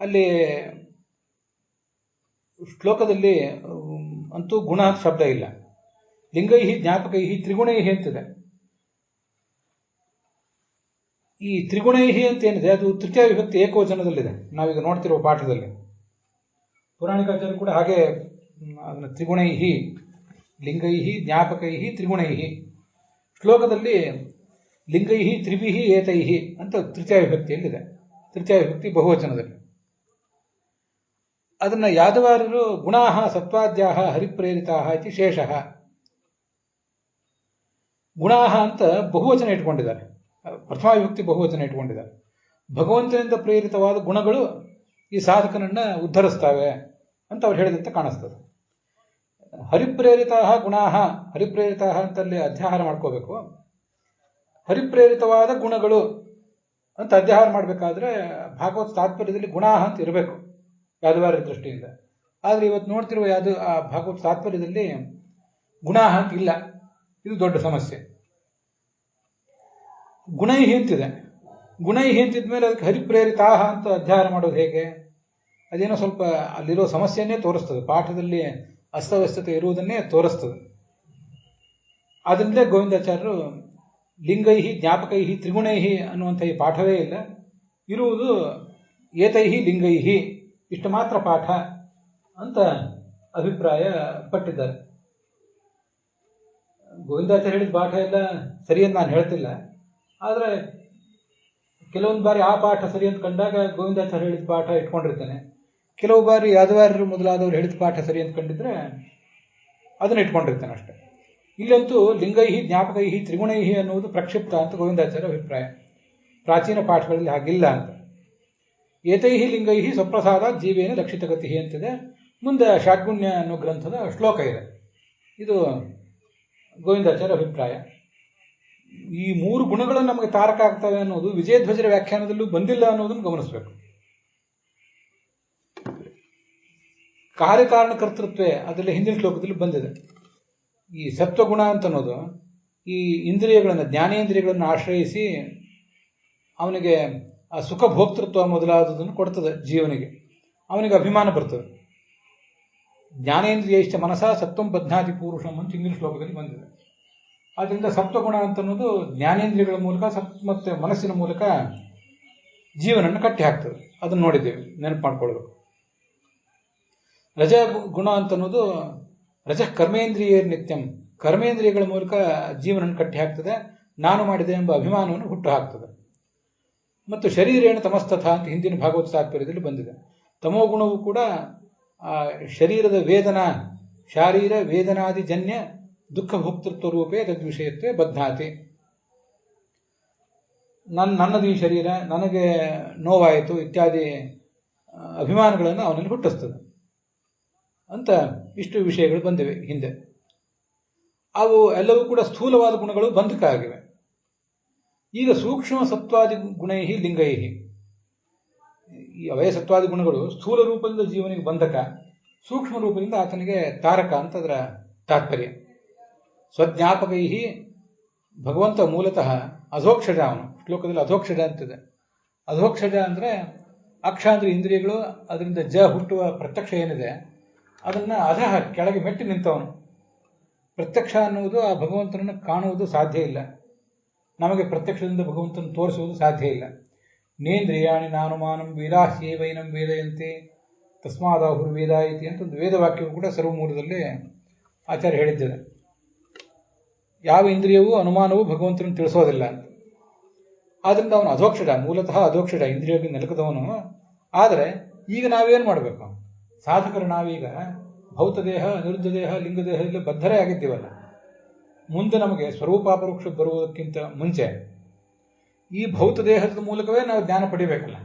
ಅಲ್ಲಿ ಶ್ಲೋಕದಲ್ಲಿ ಅಂತೂ ಗುಣ ಶಬ್ದ ಇಲ್ಲ. ಲಿಂಗೈ ಜ್ಞಾಪಕೈ ತ್ರಿಗುಣೈ ಅಂತಿದೆ. ಈ ತ್ರಿಗುಣೈ ಅಂತ ಏನಿದೆ ಅದು ತೃತೀಯ ವಿಭಕ್ತಿ ಏಕವಚನದಲ್ಲಿದೆ. ನಾವೀಗ ನೋಡ್ತಿರುವ ಪಾಠದಲ್ಲಿ ಪುರಾಣಿಕಾಚಾರ್ಯರು ಕೂಡ ಹಾಗೆ ಅದನ್ನು ತ್ರಿಗುಣೈ ಲಿಂಗೈ ಜ್ಞಾಪಕೈ ತ್ರಿಗುಣೈ. ಶ್ಲೋಕದಲ್ಲಿ ಲಿಂಗೈ ತ್ರಿಭಿ ಏತೈ ಅಂತ ತೃತೀಯ ವಿಭಕ್ತಿಯಲ್ಲಿದೆ, ತೃತೀಯ ವಿಭಕ್ತಿ ಬಹುವಚನದಲ್ಲಿ. ಅದನ್ನ ಯಾದವಾರರು ಗುಣಾ ಸತ್ವಾದ್ಯಾ ಹರಿಪ್ರೇರಿತಾ ಇತಿ ಶೇಷ. ಗುಣಾ ಅಂತ ಬಹುವಚನ ಇಟ್ಕೊಂಡಿದ್ದಾರೆ, ಪ್ರಥಮ ವಿಭಕ್ತಿ ಬಹುವಚನ ಇಟ್ಕೊಂಡಿದ್ದಾರೆ. ಭಗವಂತನಿಂದ ಪ್ರೇರಿತವಾದ ಗುಣಗಳು ಈ ಸಾಧಕನನ್ನ ಉದ್ಧರಿಸ್ತವೆ ಅಂತ ಅವ್ರು ಹೇಳಿದಂತೆ ಕಾಣಿಸ್ತದೆ. ಹರಿಪ್ರೇರಿತಾ ಗುಣಾ, ಹರಿಪ್ರೇರಿತಾ ಅಂತಲ್ಲಿ ಅಧ್ಯಾಹಾರ ಮಾಡ್ಕೋಬೇಕು. ಹರಿಪ್ರೇರಿತವಾದ ಗುಣಗಳು ಅಂತ ಅಧ್ಯಾಹಾರ ಮಾಡಬೇಕಾದ್ರೆ ಭಾಗವತ ತಾತ್ಪರ್ಯದಲ್ಲಿ ಗುಣಾ ಅಂತ ಇರಬೇಕು ಯಾದವಾರ್ಯ ದೃಷ್ಟಿಯಿಂದ. ಆದರೆ ಇವತ್ತು ನೋಡ್ತಿರುವ ಆ ಭಾಗವತ ತಾತ್ಪರ್ಯದಲ್ಲಿ ಗುಣಾ ಅಂತ ಇಲ್ಲ. ಇದು ದೊಡ್ಡ ಸಮಸ್ಯೆ. ಗುಣೈಹಿ ಅಂತಿದೆ. ಗುಣೈಹಿ ಅಂತಿದ ಮೇಲೆ ಅದಕ್ಕೆ ಹರಿಪ್ರೇರಿತಾಹ ಅಂತ ಅಧ್ಯಯನ ಮಾಡೋದು ಹೇಗೆ? ಅದೇನೋ ಸ್ವಲ್ಪ ಅಲ್ಲಿರೋ ಸಮಸ್ಯೆಯನ್ನೇ ತೋರಿಸ್ತದೆ, ಪಾಠದಲ್ಲಿ ಅಸ್ತವ್ಯಸ್ತತೆ ಇರುವುದನ್ನೇ ತೋರಿಸ್ತದೆ. ಆದ್ರಿಂದ ಗೋವಿಂದಾಚಾರ್ಯರು ಲಿಂಗೈಹಿ ಜ್ಞಾಪಕೈಹಿ ತ್ರಿಗುಣೈಹಿ ಅನ್ನುವಂಥ ಈ ಪಾಠವೇ ಇಲ್ಲ, ಇರುವುದು ಏತೈಹಿ ಲಿಂಗೈಹಿ ಇಷ್ಟು ಮಾತ್ರ ಪಾಠ ಅಂತ ಅಭಿಪ್ರಾಯ ಪಟ್ಟಿದ್ದಾರೆ. ಗೋವಿಂದಾಚಾರ್ಯ ಹೇಳಿದ ಪಾಠ ಎಲ್ಲ ಸರಿ ಅಂತ ನಾನು ಹೇಳ್ತಿಲ್ಲ, ಆದರೆ ಕೆಲವೊಂದು ಬಾರಿ ಆ ಪಾಠ ಸರಿ ಅಂತ ಕಂಡಾಗ ಗೋವಿಂದಾಚಾರ್ಯ ಹೇಳಿದ ಪಾಠ ಇಟ್ಕೊಂಡಿರ್ತಾನೆ, ಕೆಲವು ಬಾರಿ ಯಾದವಾರ್ಯರು ಮೊದಲಾದವರು ಹೇಳಿದ ಪಾಠ ಸರಿ ಅಂತ ಕಂಡಿದ್ರೆ ಅದನ್ನು ಇಟ್ಕೊಂಡಿರ್ತಾನೆ ಅಷ್ಟೆ. ಇಲ್ಲಂತೂ ಲಿಂಗೈಹಿ ಜ್ಞಾಪಕೈಹಿ ತ್ರಿಗುಣೈಹಿ ಅನ್ನುವುದು ಪ್ರಕ್ಷಿಪ್ತ ಅಂತ ಗೋವಿಂದಾಚಾರ್ಯ ಅಭಿಪ್ರಾಯ. ಪ್ರಾಚೀನ ಪಾಠಗಳಲ್ಲಿ ಹಾಗಿಲ್ಲ ಅಂತ. ಏತೈಹಿ ಲಿಂಗೈಹಿ ಸ್ವಪ್ರಸಾದ ಜೀವೇನ ಲಕ್ಷಿತಗತಿ ಅಂತಿದೆ. ಮುಂದೆ ಷಾಡ್ಗುಣ್ಯ ಅನ್ನೋ ಗ್ರಂಥದ ಶ್ಲೋಕ ಇದೆ. ಇದು ಗೋವಿಂದಾಚಾರ್ಯ ಅಭಿಪ್ರಾಯ. ಈ ಮೂರು ಗುಣಗಳು ನಮಗೆ ತಾರಕ ಆಗ್ತವೆ ಅನ್ನೋದು ವಿಜಯಧ್ವಜರ ವ್ಯಾಖ್ಯಾನದಲ್ಲೂ ಬಂದಿಲ್ಲ ಅನ್ನೋದನ್ನು ಗಮನಿಸಬೇಕು. ಕಾರ್ಯಕಾರಣ ಕರ್ತೃತ್ವ ಅದರಲ್ಲಿ ಹಿಂದಿನ ಶ್ಲೋಕದಲ್ಲಿ ಬಂದಿದೆ. ಈ ಸತ್ವಗುಣ ಅಂತ ಅನ್ನೋದು ಈ ಇಂದ್ರಿಯಗಳನ್ನು, ಜ್ಞಾನೇಂದ್ರಿಯಗಳನ್ನು ಆಶ್ರಯಿಸಿ ಅವನಿಗೆ ಆ ಸುಖ ಭೋಕ್ತೃತ್ವ ಮೊದಲಾದದನ್ನು ಕೊಡ್ತದೆ ಜೀವನಿಗೆ. ಅವನಿಗೆ ಅಭಿಮಾನ ಬರ್ತದೆ. ಜ್ಞಾನೇಂದ್ರಿಯ ಇಷ್ಟ ಮನಸ ಸತ್ವಂ ಬದ್ನಾತಿ ಪೂರುಷಂ ಅಂತ ಹಿಂದಿನ ಶ್ಲೋಕದಲ್ಲಿ ಬಂದಿದೆ. ಆದ್ದರಿಂದ ಸತ್ವಗುಣ ಅಂತ ಅನ್ನೋದು ಜ್ಞಾನೇಂದ್ರಿಯಗಳ ಮೂಲಕ ಮತ್ತು ಮನಸ್ಸಿನ ಮೂಲಕ ಜೀವನನ್ನು ಕಟ್ಟಿ ಹಾಕ್ತದೆ. ಅದನ್ನು ನೋಡಿದ್ದೇವೆ, ನೆನಪು ಮಾಡ್ಕೊಳ್ಬೇಕು. ರಜ ಗುಣ ಅಂತ ಅನ್ನೋದು ರಜಃ ಕರ್ಮೇಂದ್ರಿಯ ನಿತ್ಯಂ, ಕರ್ಮೇಂದ್ರಿಯಗಳ ಮೂಲಕ ಜೀವನವನ್ನು ಕಟ್ಟಿ ಹಾಕ್ತದೆ, ನಾನು ಮಾಡಿದೆ ಎಂಬ ಅಭಿಮಾನವನ್ನು ಹುಟ್ಟು ಹಾಕ್ತದೆ. ಮತ್ತು ಶರೀರೇಣ ತಮಸ್ತಥ ಅಂತ ಹಿಂದಿನ ಭಾಗವತ ತಾತ್ಪರ್ಯದಲ್ಲಿ ಬಂದಿದೆ. ತಮೋ ಗುಣವು ಕೂಡ ಶರೀರದ ವೇದನಾ, ಶಾರೀರ ವೇದನಾದಿಜನ್ಯ ದುಃಖ ಭೋಕ್ತೃತ್ವ ರೂಪೇ ತದ್ವಿಷಯತ್ವೇ ಬದ್ನಾತಿ. ನನ್ನದು ಈ ಶರೀರ, ನನಗೆ ನೋವಾಯಿತು ಇತ್ಯಾದಿ ಅಭಿಮಾನಗಳನ್ನು ಅವನಲ್ಲಿ ಹುಟ್ಟಿಸ್ತದೆ ಅಂತ ಇಷ್ಟು ವಿಷಯಗಳು ಬಂದಿವೆ ಹಿಂದೆ. ಅವು ಎಲ್ಲವೂ ಕೂಡ ಸ್ಥೂಲವಾದ ಗುಣಗಳು ಬಂಧಕ ಆಗಿವೆ. ಈಗ ಸೂಕ್ಷ್ಮ ಸತ್ವಾದಿ ಗುಣೈಹಿ ಲಿಂಗೈಹಿ, ಈ ಅವಯ ಸತ್ವಾದಿ ಗುಣಗಳು ಸ್ಥೂಲ ರೂಪದಿಂದ ಜೀವನಿಗೆ ಬಂಧಕ, ಸೂಕ್ಷ್ಮ ರೂಪದಿಂದ ಆತನಿಗೆ ತಾರಕ ಅಂತ ಅದರ ತಾತ್ಪರ್ಯ. ಸ್ವಜ್ಞಾಪಕೈಹಿ, ಭಗವಂತ ಮೂಲತಃ ಅಧೋಕ್ಷಜ, ಅವನು ಶ್ಲೋಕದಲ್ಲಿ ಅಧೋಕ್ಷಜ ಅಂತಿದೆ. ಅಧೋಕ್ಷಜ ಅಂದರೆ ಅಕ್ಷ ಅಂದರೆ ಇಂದ್ರಿಯಗಳು, ಅದರಿಂದ ಜ ಹುಟ್ಟುವ ಪ್ರತ್ಯಕ್ಷ ಏನಿದೆ ಅದನ್ನು ಅಧಃ ಕೆಳಗೆ ಮೆಟ್ಟಿ ನಿಂತವನು. ಪ್ರತ್ಯಕ್ಷ ಅನ್ನುವುದು ಆ ಭಗವಂತನನ್ನು ಕಾಣುವುದು ಸಾಧ್ಯ ಇಲ್ಲ, ನಮಗೆ ಪ್ರತ್ಯಕ್ಷದಿಂದ ಭಗವಂತನ ತೋರಿಸುವುದು ಸಾಧ್ಯ ಇಲ್ಲ. ನೇಂದ್ರಿಯಾಣಿ ನಾನುಮಾನಂ ವೇದಾಹ್ಯೇವೈನಂ ವೇದಯಂತೆ ತಸ್ಮಾದಾಹುರು ವೇದಾಯಿತಿ ಅಂತ ಒಂದು ವೇದವಾಕ್ಯವು ಕೂಡ ಸರ್ವಮೂಲದಲ್ಲಿ ಆಚಾರ್ಯ ಹೇಳಿದ್ದಾರೆ. ಯಾವ ಇಂದ್ರಿಯವೂ ಅನುಮಾನವೂ ಭಗವಂತನನ್ನು ತಿಳಿಸೋದಿಲ್ಲ ಅಂತ. ಆದ್ದರಿಂದ ಅವನು ಅಧೋಕ್ಷಜ, ಮೂಲತಃ ಅಧೋಕ್ಷಜ, ಇಂದ್ರಿಯಕ್ಕೆ ನೆಲಕದವನು. ಆದರೆ ಈಗ ನಾವೇನು ಮಾಡಬೇಕು? ಸಾಧಕರು ನಾವೀಗ ಭೌತ ದೇಹ, ಅನಿರುದ್ಧ ದೇಹ, ಲಿಂಗದೇಹ ಇಲ್ಲಿ ಬದ್ಧರೇ ಆಗಿದ್ದೀವಲ್ಲ. ಮುಂದೆ ನಮಗೆ ಸ್ವರೂಪಾಪರೋಕ್ಷ ಬರುವುದಕ್ಕಿಂತ ಮುಂಚೆ ಈ ಭೌತ ದೇಹದ ಮೂಲಕವೇ ನಾವು ಜ್ಞಾನ ಪಡಿಬೇಕಲ್ಲ.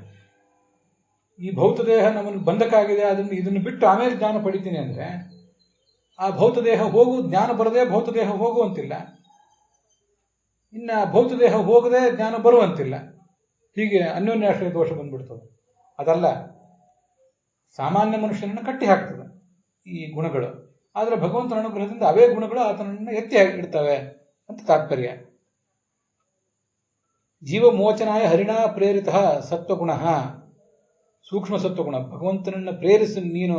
ಈ ಭೌತ ದೇಹ ನಮ್ಮನ್ನು ಬಂಧಕಾಗಿದೆ, ಅದನ್ನು ಇದನ್ನು ಬಿಟ್ಟು ಆಮೇಲೆ ಜ್ಞಾನ ಪಡಿತೀನಿ ಅಂದರೆ ಆ ಭೌತ ದೇಹ ಹೋಗು, ಜ್ಞಾನ ಬರದೆ ಭೌತ ದೇಹ ಹೋಗುವಂತಿಲ್ಲ, ಇನ್ನು ಭೌತ ದೇಹ ಹೋಗದೆ ಜ್ಞಾನ ಬರುವಂತಿಲ್ಲ. ಹೀಗೆ ಅನ್ಯೋನ್ಯಾಶ್ರಯ ದೋಷ ಬಂದ್ಬಿಡ್ತದೆ. ಅದಲ್ಲ, ಸಾಮಾನ್ಯ ಮನುಷ್ಯನನ್ನು ಕಟ್ಟಿ ಹಾಕ್ತದೆ ಈ ಗುಣಗಳು. ಆದರೆ ಭಗವಂತನ ಅನುಗ್ರಹದಿಂದ ಅವೇ ಗುಣಗಳು ಆತನನ್ನು ಎತ್ತಿ ಇಡ್ತವೆ ಅಂತ ತಾತ್ಪರ್ಯ. ಜೀವಮೋಚನಾಯ ಹರಿಣಾ ಪ್ರೇರಿತ ಸತ್ವಗುಣ, ಸೂಕ್ಷ್ಮ ಸತ್ವಗುಣ, ಭಗವಂತನನ್ನು ಪ್ರೇರಿಸಿ ನೀನು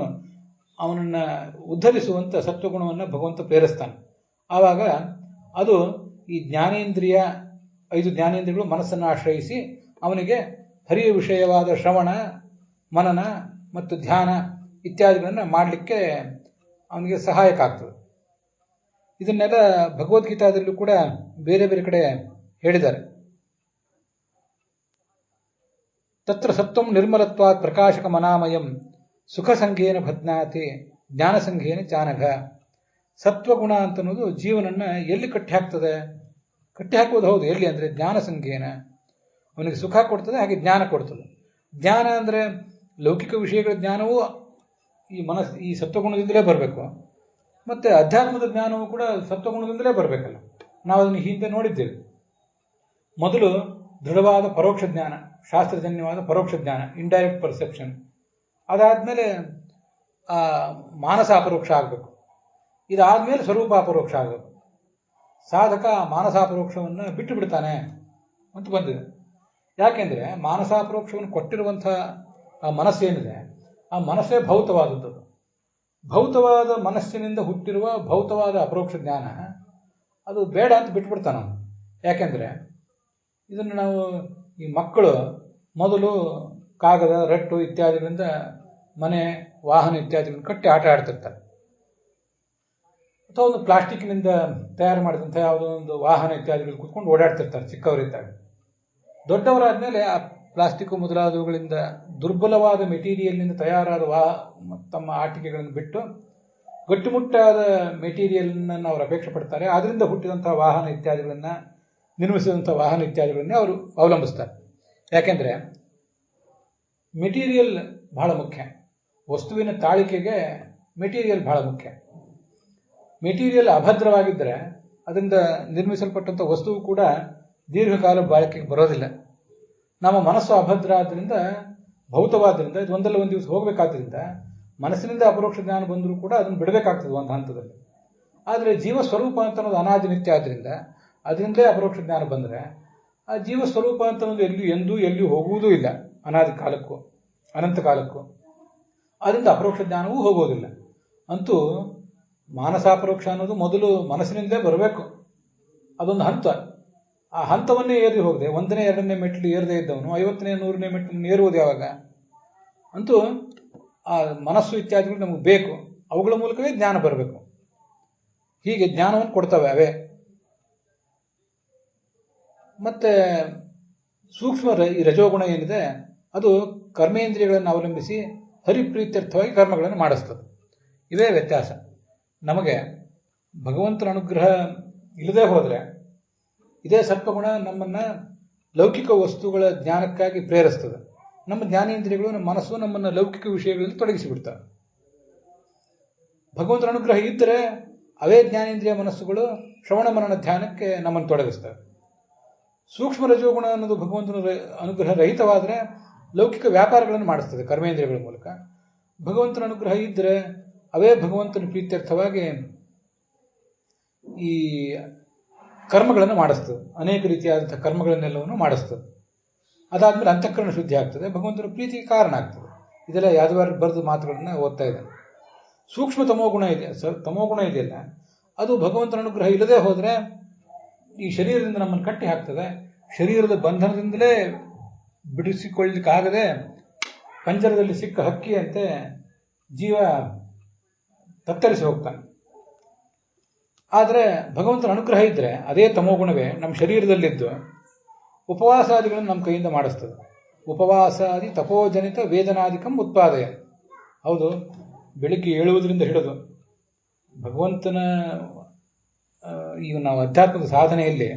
ಅವನನ್ನು ಉದ್ಧರಿಸುವಂಥ ಸತ್ವಗುಣವನ್ನು ಭಗವಂತ ಪ್ರೇರಿಸ್ತಾನೆ. ಆವಾಗ ಅದು ಈ ಜ್ಞಾನೇಂದ್ರಿಯ, 5 ಜ್ಞಾನೇಂದ್ರಿಯಗಳು ಮನಸ್ಸನ್ನು ಆಶ್ರಯಿಸಿ ಅವನಿಗೆ ಹರಿಯ ವಿಷಯವಾದ ಶ್ರವಣ, ಮನನ ಮತ್ತು ಧ್ಯಾನ ಇತ್ಯಾದಿಗಳನ್ನು ಮಾಡಲಿಕ್ಕೆ ಅವನಿಗೆ ಸಹಾಯಕ ಆಗ್ತದೆ. ಇದನ್ನೆಲ್ಲ ಭಗವದ್ಗೀತಾದಲ್ಲೂ ಕೂಡ ಬೇರೆ ಬೇರೆ ಕಡೆ ಹೇಳಿದ್ದಾರೆ. ತತ್ರ ಸತ್ವಂ ನಿರ್ಮಲತ್ವಾತ್ ಪ್ರಕಾಶಕ ಮನಾಮಯಂ ಸುಖ ಸಂಘೇನ ಭದ್ನಾತಿ ಜ್ಞಾನ ಸಂಘೇನ ಚಾನಘ. ಸತ್ವಗುಣ ಅಂತನ್ನೋದು ಜೀವನನ್ನ ಎಲ್ಲಿ ಕಟ್ಟಿ ಹಾಕ್ತದೆ? ಕಟ್ಟಿ ಹಾಕುವುದು ಹೌದು, ಎಲ್ಲಿ ಅಂದರೆ ಜ್ಞಾನ ಸಂಘೇನ, ಅವನಿಗೆ ಸುಖ ಕೊಡ್ತದೆ, ಹಾಗೆ ಜ್ಞಾನ ಕೊಡ್ತದೆ. ಜ್ಞಾನ ಅಂದರೆ ಲೌಕಿಕ ವಿಷಯಗಳ ಜ್ಞಾನವೂ ಈ ಸತ್ವಗುಣದಿಂದಲೇ ಬರಬೇಕು, ಮತ್ತು ಅಧ್ಯಾತ್ಮದ ಜ್ಞಾನವೂ ಕೂಡ ಸತ್ವಗುಣದಿಂದಲೇ ಬರಬೇಕಲ್ಲ. ನಾವು ಅದನ್ನು ಹಿಂದೆ ನೋಡಿದ್ದೇವೆ. ಮೊದಲು ದೃಢವಾದ ಪರೋಕ್ಷ ಜ್ಞಾನ, ಶಾಸ್ತ್ರಜನ್ಯವಾದ ಪರೋಕ್ಷ ಜ್ಞಾನ, ಇಂಡೈರೆಕ್ಟ್ ಪರ್ಸೆಪ್ಷನ್. ಅದಾದಮೇಲೆ ಮಾನಸ ಅಪರೋಕ್ಷ ಆಗಬೇಕು. ಇದಾದಮೇಲೆ ಸ್ವರೂಪ ಅಪರೋಕ್ಷ ಆಗಬೇಕು. ಸಾಧಕ ಮಾನಸಾಪರೋಕ್ಷವನ್ನು ಬಿಟ್ಟು ಬಿಡ್ತಾನೆ ಅಂತ ಬಂದಿದೆ. ಯಾಕೆಂದ್ರೆ ಮಾನಸಾಪರೋಕ್ಷವನ್ನು ಕೊಟ್ಟಿರುವಂಥ ಆ ಮನಸ್ಸೇನಿದೆ, ಆ ಮನಸ್ಸೇ ಭೌತವಾದದ್ದು. ಭೌತವಾದ ಮನಸ್ಸಿನಿಂದ ಹುಟ್ಟಿರುವ ಭೌತವಾದ ಅಪರೋಕ್ಷ ಜ್ಞಾನ ಅದು ಬೇಡ ಅಂತ ಬಿಟ್ಬಿಡ್ತಾನೆ ಅವನು. ಯಾಕೆಂದ್ರೆ ಇದನ್ನು ನಾವು ಈ ಮಕ್ಕಳು ಮೊದಲು ಕಾಗದ, ರಟ್ಟು ಇತ್ಯಾದಿಗಳಿಂದ ಮನೆ, ವಾಹನ ಇತ್ಯಾದಿಗಳನ್ನು ಕಟ್ಟಿ ಆಟ ಆಡ್ತಿರ್ತಾರೆ. ಅಥವಾ ಒಂದು ಪ್ಲಾಸ್ಟಿಕ್ನಿಂದ ತಯಾರು ಮಾಡಿದಂಥ ಯಾವುದೋ ಒಂದು ವಾಹನ ಇತ್ಯಾದಿಗಳು ಕೂತ್ಕೊಂಡು ಓಡಾಡ್ತಿರ್ತಾರೆ ಚಿಕ್ಕವರಿದ್ದಾಗ. ದೊಡ್ಡವರಾದ್ಮೇಲೆ ಆ ಪ್ಲಾಸ್ಟಿಕ್ ಮೊದಲಾದವುಗಳಿಂದ ದುರ್ಬಲವಾದ ಮೆಟೀರಿಯಲ್ನಿಂದ ತಯಾರಾದ ತಮ್ಮ ಆಟಿಕೆಗಳನ್ನು ಬಿಟ್ಟು ಗಟ್ಟಿಮುಟ್ಟಾದ ಮೆಟೀರಿಯಲ್ನನ್ನು ಅವರು ಅಪೇಕ್ಷೆ ಪಡ್ತಾರೆ. ಅದರಿಂದ ಹುಟ್ಟಿದಂಥ ವಾಹನ ಇತ್ಯಾದಿಗಳನ್ನು, ನಿರ್ಮಿಸಿದಂಥ ವಾಹನ ಇತ್ಯಾದಿಗಳನ್ನೇ ಅವರು ಅವಲಂಬಿಸ್ತಾರೆ. ಯಾಕೆಂದರೆ ಮೆಟೀರಿಯಲ್ ಬಹಳ ಮುಖ್ಯ. ವಸ್ತುವಿನ ತಾಳಿಕೆಗೆ ಮೆಟೀರಿಯಲ್ ಬಹಳ ಮುಖ್ಯ. ಮೆಟೀರಿಯಲ್ ಅಭದ್ರವಾಗಿದ್ದರೆ ಅದರಿಂದ ನಿರ್ಮಿಸಲ್ಪಟ್ಟಂಥ ವಸ್ತುವು ಕೂಡ ದೀರ್ಘಕಾಲ ಬಾಳಿಕೆಗೆ ಬರೋದಿಲ್ಲ. ನಮ್ಮ ಮನಸ್ಸು ಅಭದ್ರ ಆದ್ದರಿಂದ, ಭೌತವಾದ್ರಿಂದ, ಇದು ಒಂದಲ್ಲ ಒಂದು ದಿವಸ ಹೋಗಬೇಕಾದ್ರಿಂದ ಮನಸ್ಸಿನಿಂದ ಅಪರೋಕ್ಷ ಜ್ಞಾನ ಬಂದರೂ ಕೂಡ ಅದನ್ನು ಬಿಡಬೇಕಾಗ್ತದೆ ಒಂದು ಹಂತದಲ್ಲಿ. ಆದರೆ ಜೀವ ಸ್ವರೂಪ ಅಂತ ಅನ್ನೋದು ಅನಾದಿ ನಿತ್ಯ ಆದ್ದರಿಂದ ಅದರಿಂದಲೇ ಅಪರೋಕ್ಷ ಜ್ಞಾನ ಬಂದರೆ ಆ ಜೀವ ಸ್ವರೂಪ ಅಂತ ಅನ್ನೋದು ಎಲ್ಲಿಯೂ ಹೋಗುವುದೂ ಇಲ್ಲ, ಅನಾದಿ ಕಾಲಕ್ಕೂ ಅನಂತ ಕಾಲಕ್ಕೂ. ಅದರಿಂದ ಅಪರೋಕ್ಷ ಜ್ಞಾನವೂ ಹೋಗೋದಿಲ್ಲ. ಅಂತೂ ಮಾನಸಾಪರೋಕ್ಷ ಅನ್ನೋದು ಮೊದಲು ಮನಸ್ಸಿನಿಂದಲೇ ಬರಬೇಕು. ಅದೊಂದು ಹಂತ. ಆ ಹಂತವನ್ನೇ ಏರಿ ಹೋಗದೆ 1ನೇ 2ನೇ ಮೆಟ್ಟಿಲು ಏರದೇ ಇದ್ದವನು 50ನೇ 100ನೇ ಮೆಟ್ಟಿಲನ್ನು ಏರುವುದು ಯಾವಾಗ? ಅಂತೂ ಆ ಮನಸ್ಸು ಇತ್ಯಾದಿಗಳು ನಮಗೆ ಬೇಕು. ಅವುಗಳ ಮೂಲಕವೇ ಜ್ಞಾನ ಬರಬೇಕು. ಹೀಗೆ ಜ್ಞಾನವನ್ನು ಕೊಡ್ತವೆ ಅವೇ. ಮತ್ತೆ ಸೂಕ್ಷ್ಮ ಈ ರಜೋಗುಣ ಏನಿದೆ ಅದು ಕರ್ಮೇಂದ್ರಿಯಗಳನ್ನು ಅವಲಂಬಿಸಿ ಹರಿಪ್ರೀತ್ಯರ್ಥವಾಗಿ ಕರ್ಮಗಳನ್ನು ಮಾಡಿಸ್ತದೆ. ಇವೇ ವ್ಯತ್ಯಾಸ. ನಮಗೆ ಭಗವಂತನ ಅನುಗ್ರಹ ಇಲ್ಲದೆ ಹೋದರೆ ಇದೇ ಸತ್ವಗುಣ ನಮ್ಮನ್ನು ಲೌಕಿಕ ವಸ್ತುಗಳ ಜ್ಞಾನಕ್ಕಾಗಿ ಪ್ರೇರಿಸ್ತದೆ. ನಮ್ಮ ಜ್ಞಾನೇಂದ್ರಿಯಗಳು, ನಮ್ಮ ಮನಸ್ಸು ನಮ್ಮನ್ನು ಲೌಕಿಕ ವಿಷಯಗಳಲ್ಲಿ ತೊಡಗಿಸಿಬಿಡ್ತವೆ. ಭಗವಂತನ ಅನುಗ್ರಹ ಇದ್ದರೆ ಅವೇ ಜ್ಞಾನೇಂದ್ರಿಯ ಮನಸ್ಸುಗಳು ಶ್ರವಣ ಮನನ ಧ್ಯಾನಕ್ಕೆ ನಮ್ಮನ್ನು ತೊಡಗಿಸ್ತವೆ. ಸೂಕ್ಷ್ಮ ರಜೋಗುಣ ಅನ್ನೋದು ಭಗವಂತನ ಅನುಗ್ರಹ ರಹಿತವಾದರೆ ಲೌಕಿಕ ವ್ಯಾಪಾರಗಳನ್ನು ಮಾಡಿಸ್ತದೆ ಕರ್ಮೇಂದ್ರಿಯಗಳ ಮೂಲಕ. ಭಗವಂತನ ಅನುಗ್ರಹ ಇದ್ದರೆ ಅವೇ ಭಗವಂತನ ಪ್ರೀತ್ಯರ್ಥವಾಗಿ ಈ ಕರ್ಮಗಳನ್ನು ಮಾಡಿಸ್ತದೆ. ಅನೇಕ ರೀತಿಯಾದಂಥ ಕರ್ಮಗಳನ್ನೆಲ್ಲವನ್ನು ಮಾಡಿಸ್ತದೆ. ಅದಾದ್ಮೇಲೆ ಅಂತಃಕರಣ ಶುದ್ಧಿ ಆಗ್ತದೆ, ಭಗವಂತನ ಪ್ರೀತಿಗೆ ಕಾರಣ ಆಗ್ತದೆ. ಇದೆಲ್ಲ ಯಾದವಾರ ಬರೆದ ಮಾತುಗಳನ್ನು ಓದ್ತಾ ಇದ್ದೇನೆ. ಸೂಕ್ಷ್ಮ ತಮೋಗುಣ ಇದೆಯಲ್ಲ, ಅದು ಭಗವಂತನ ಅನುಗ್ರಹ ಇಲ್ಲದೆ ಹೋದರೆ ಈ ಶರೀರದಿಂದ ನಮ್ಮನ್ನು ಕಟ್ಟಿ ಹಾಕ್ತದೆ. ಶರೀರದ ಬಂಧನದಿಂದಲೇ ಬಿಡಿಸಿಕೊಳ್ಳಲಿಕ್ಕಾಗದೆ ಪಂಜರದಲ್ಲಿ ಸಿಕ್ಕ ಹಕ್ಕಿಯಂತೆ ಜೀವ ತತ್ತರಿಸಿ ಹೋಗ್ತಾನೆ. ಆದರೆ ಭಗವಂತನ ಅನುಗ್ರಹ ಇದ್ದರೆ ಅದೇ ತಮೋಗುಣವೇ ನಮ್ಮ ಶರೀರದಲ್ಲಿದ್ದು ಉಪವಾಸಾದಿಗಳನ್ನು ನಮ್ಮ ಕೈಯಿಂದ ಮಾಡಿಸ್ತದೆ. ಉಪವಾಸಾದಿ ತಪೋಜನಿತ ವೇದನಾದಿಕಂ ಉತ್ಪಾದಯ. ಹೌದು, ಬೆಳಿಗ್ಗೆ ಏಳುವುದರಿಂದ ಹಿಡಿದು ಭಗವಂತನ ಈಗ ನಾವು ಅಧ್ಯಾತ್ಮದ ಸಾಧನೆಯಲ್ಲಿ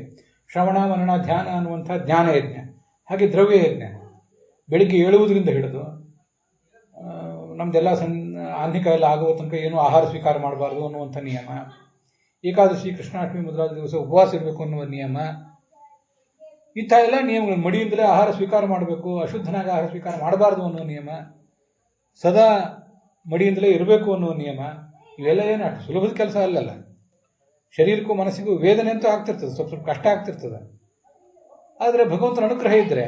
ಶ್ರವಣ ಮನನ ಧ್ಯಾನ ಅನ್ನುವಂಥ ಜ್ಞಾನ ಯಜ್ಞ, ಹಾಗೆ ದ್ರವ್ಯ ಯಜ್ಞ. ಬೆಳಿಗ್ಗೆ ಏಳುವುದರಿಂದ ಹಿಡಿದು ನಮ್ದೆಲ್ಲ ಆಹ್ನಿಕ ಎಲ್ಲ ಆಗುವ ತನಕ ಏನೂ ಆಹಾರ ಸ್ವೀಕಾರ ಮಾಡಬಾರ್ದು ಅನ್ನುವಂಥ ನಿಯಮ, ಏಕಾದಶಿ ಕೃಷ್ಣಾಷ್ಟಮಿ ಮೊದಲಾದ ದಿವಸ ಉಪವಾಸ ಇರಬೇಕು ಅನ್ನುವ ನಿಯಮ, ಇಂಥ ಎಲ್ಲ ನಿಯಮಗಳು. ಮಡಿಯಿಂದಲೇ ಆಹಾರ ಸ್ವೀಕಾರ ಮಾಡಬೇಕು, ಅಶುದ್ಧನಾಗ ಆಹಾರ ಸ್ವೀಕಾರ ಮಾಡಬಾರ್ದು ಅನ್ನುವ ನಿಯಮ, ಸದಾ ಮಡಿಯಿಂದಲೇ ಇರಬೇಕು ಅನ್ನುವ ನಿಯಮ. ಇವೆಲ್ಲ ಏನು ಅಷ್ಟು ಸುಲಭದ ಕೆಲಸ ಅಲ್ಲಲ್ಲ. ಶರೀರಕ್ಕೂ ಮನಸ್ಸಿಗೂ ವೇದನೆ ಅಂತೂ ಆಗ್ತಿರ್ತದೆ, ಸ್ವಲ್ಪ ಕಷ್ಟ ಆಗ್ತಿರ್ತದೆ. ಆದರೆ ಭಗವಂತನ ಅನುಗ್ರಹ ಇದ್ದರೆ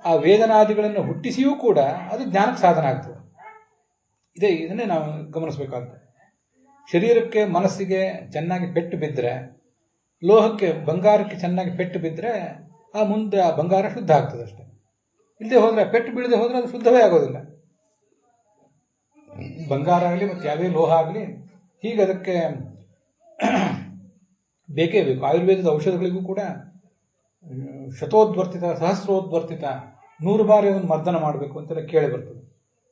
ಆ ವೇದನಾದಿಗಳನ್ನು ಹುಟ್ಟಿಸಿಯೂ ಕೂಡ ಅದು ಜ್ಞಾನಕ್ಕೆ ಸಾಧನ ಆಗ್ತದೆ. ಇದನ್ನೇ ನಾವು ಗಮನಿಸಬೇಕಾಗ್ತದೆ. ಶರೀರಕ್ಕೆ ಮನಸ್ಸಿಗೆ ಚೆನ್ನಾಗಿ ಪೆಟ್ಟು ಬಿದ್ದರೆ, ಲೋಹಕ್ಕೆ ಬಂಗಾರಕ್ಕೆ ಚೆನ್ನಾಗಿ ಪೆಟ್ಟು ಬಿದ್ದರೆ ಆ ಮುಂದೆ ಆ ಬಂಗಾರ ಶುದ್ಧ ಆಗ್ತದೆ ಅಷ್ಟೇ. ಇಲ್ಲದೆ ಹೋದರೆ, ಪೆಟ್ಟು ಬೀಳದೆ ಹೋದರೆ ಅದು ಶುದ್ಧವೇ ಆಗೋದಿಲ್ಲ. ಬಂಗಾರ ಆಗಲಿ ಮತ್ತು ಯಾವುದೇ ಲೋಹ ಆಗಲಿ ಹೀಗೆ ಅದಕ್ಕೆ ಬೇಕೇ ಬೇಕು. ಆಯುರ್ವೇದದ ಔಷಧಗಳಿಗೂ ಕೂಡ ಶತೋದ್ವರ್ತಿತ ಸಹಸ್ರೋದ್ವರ್ತಿತ 100 ಬಾರಿ ಒಂದು ಮರ್ದನ ಮಾಡಬೇಕು ಅಂತೆಲ್ಲ ಕೇಳಿ ಬರ್ತದೆ.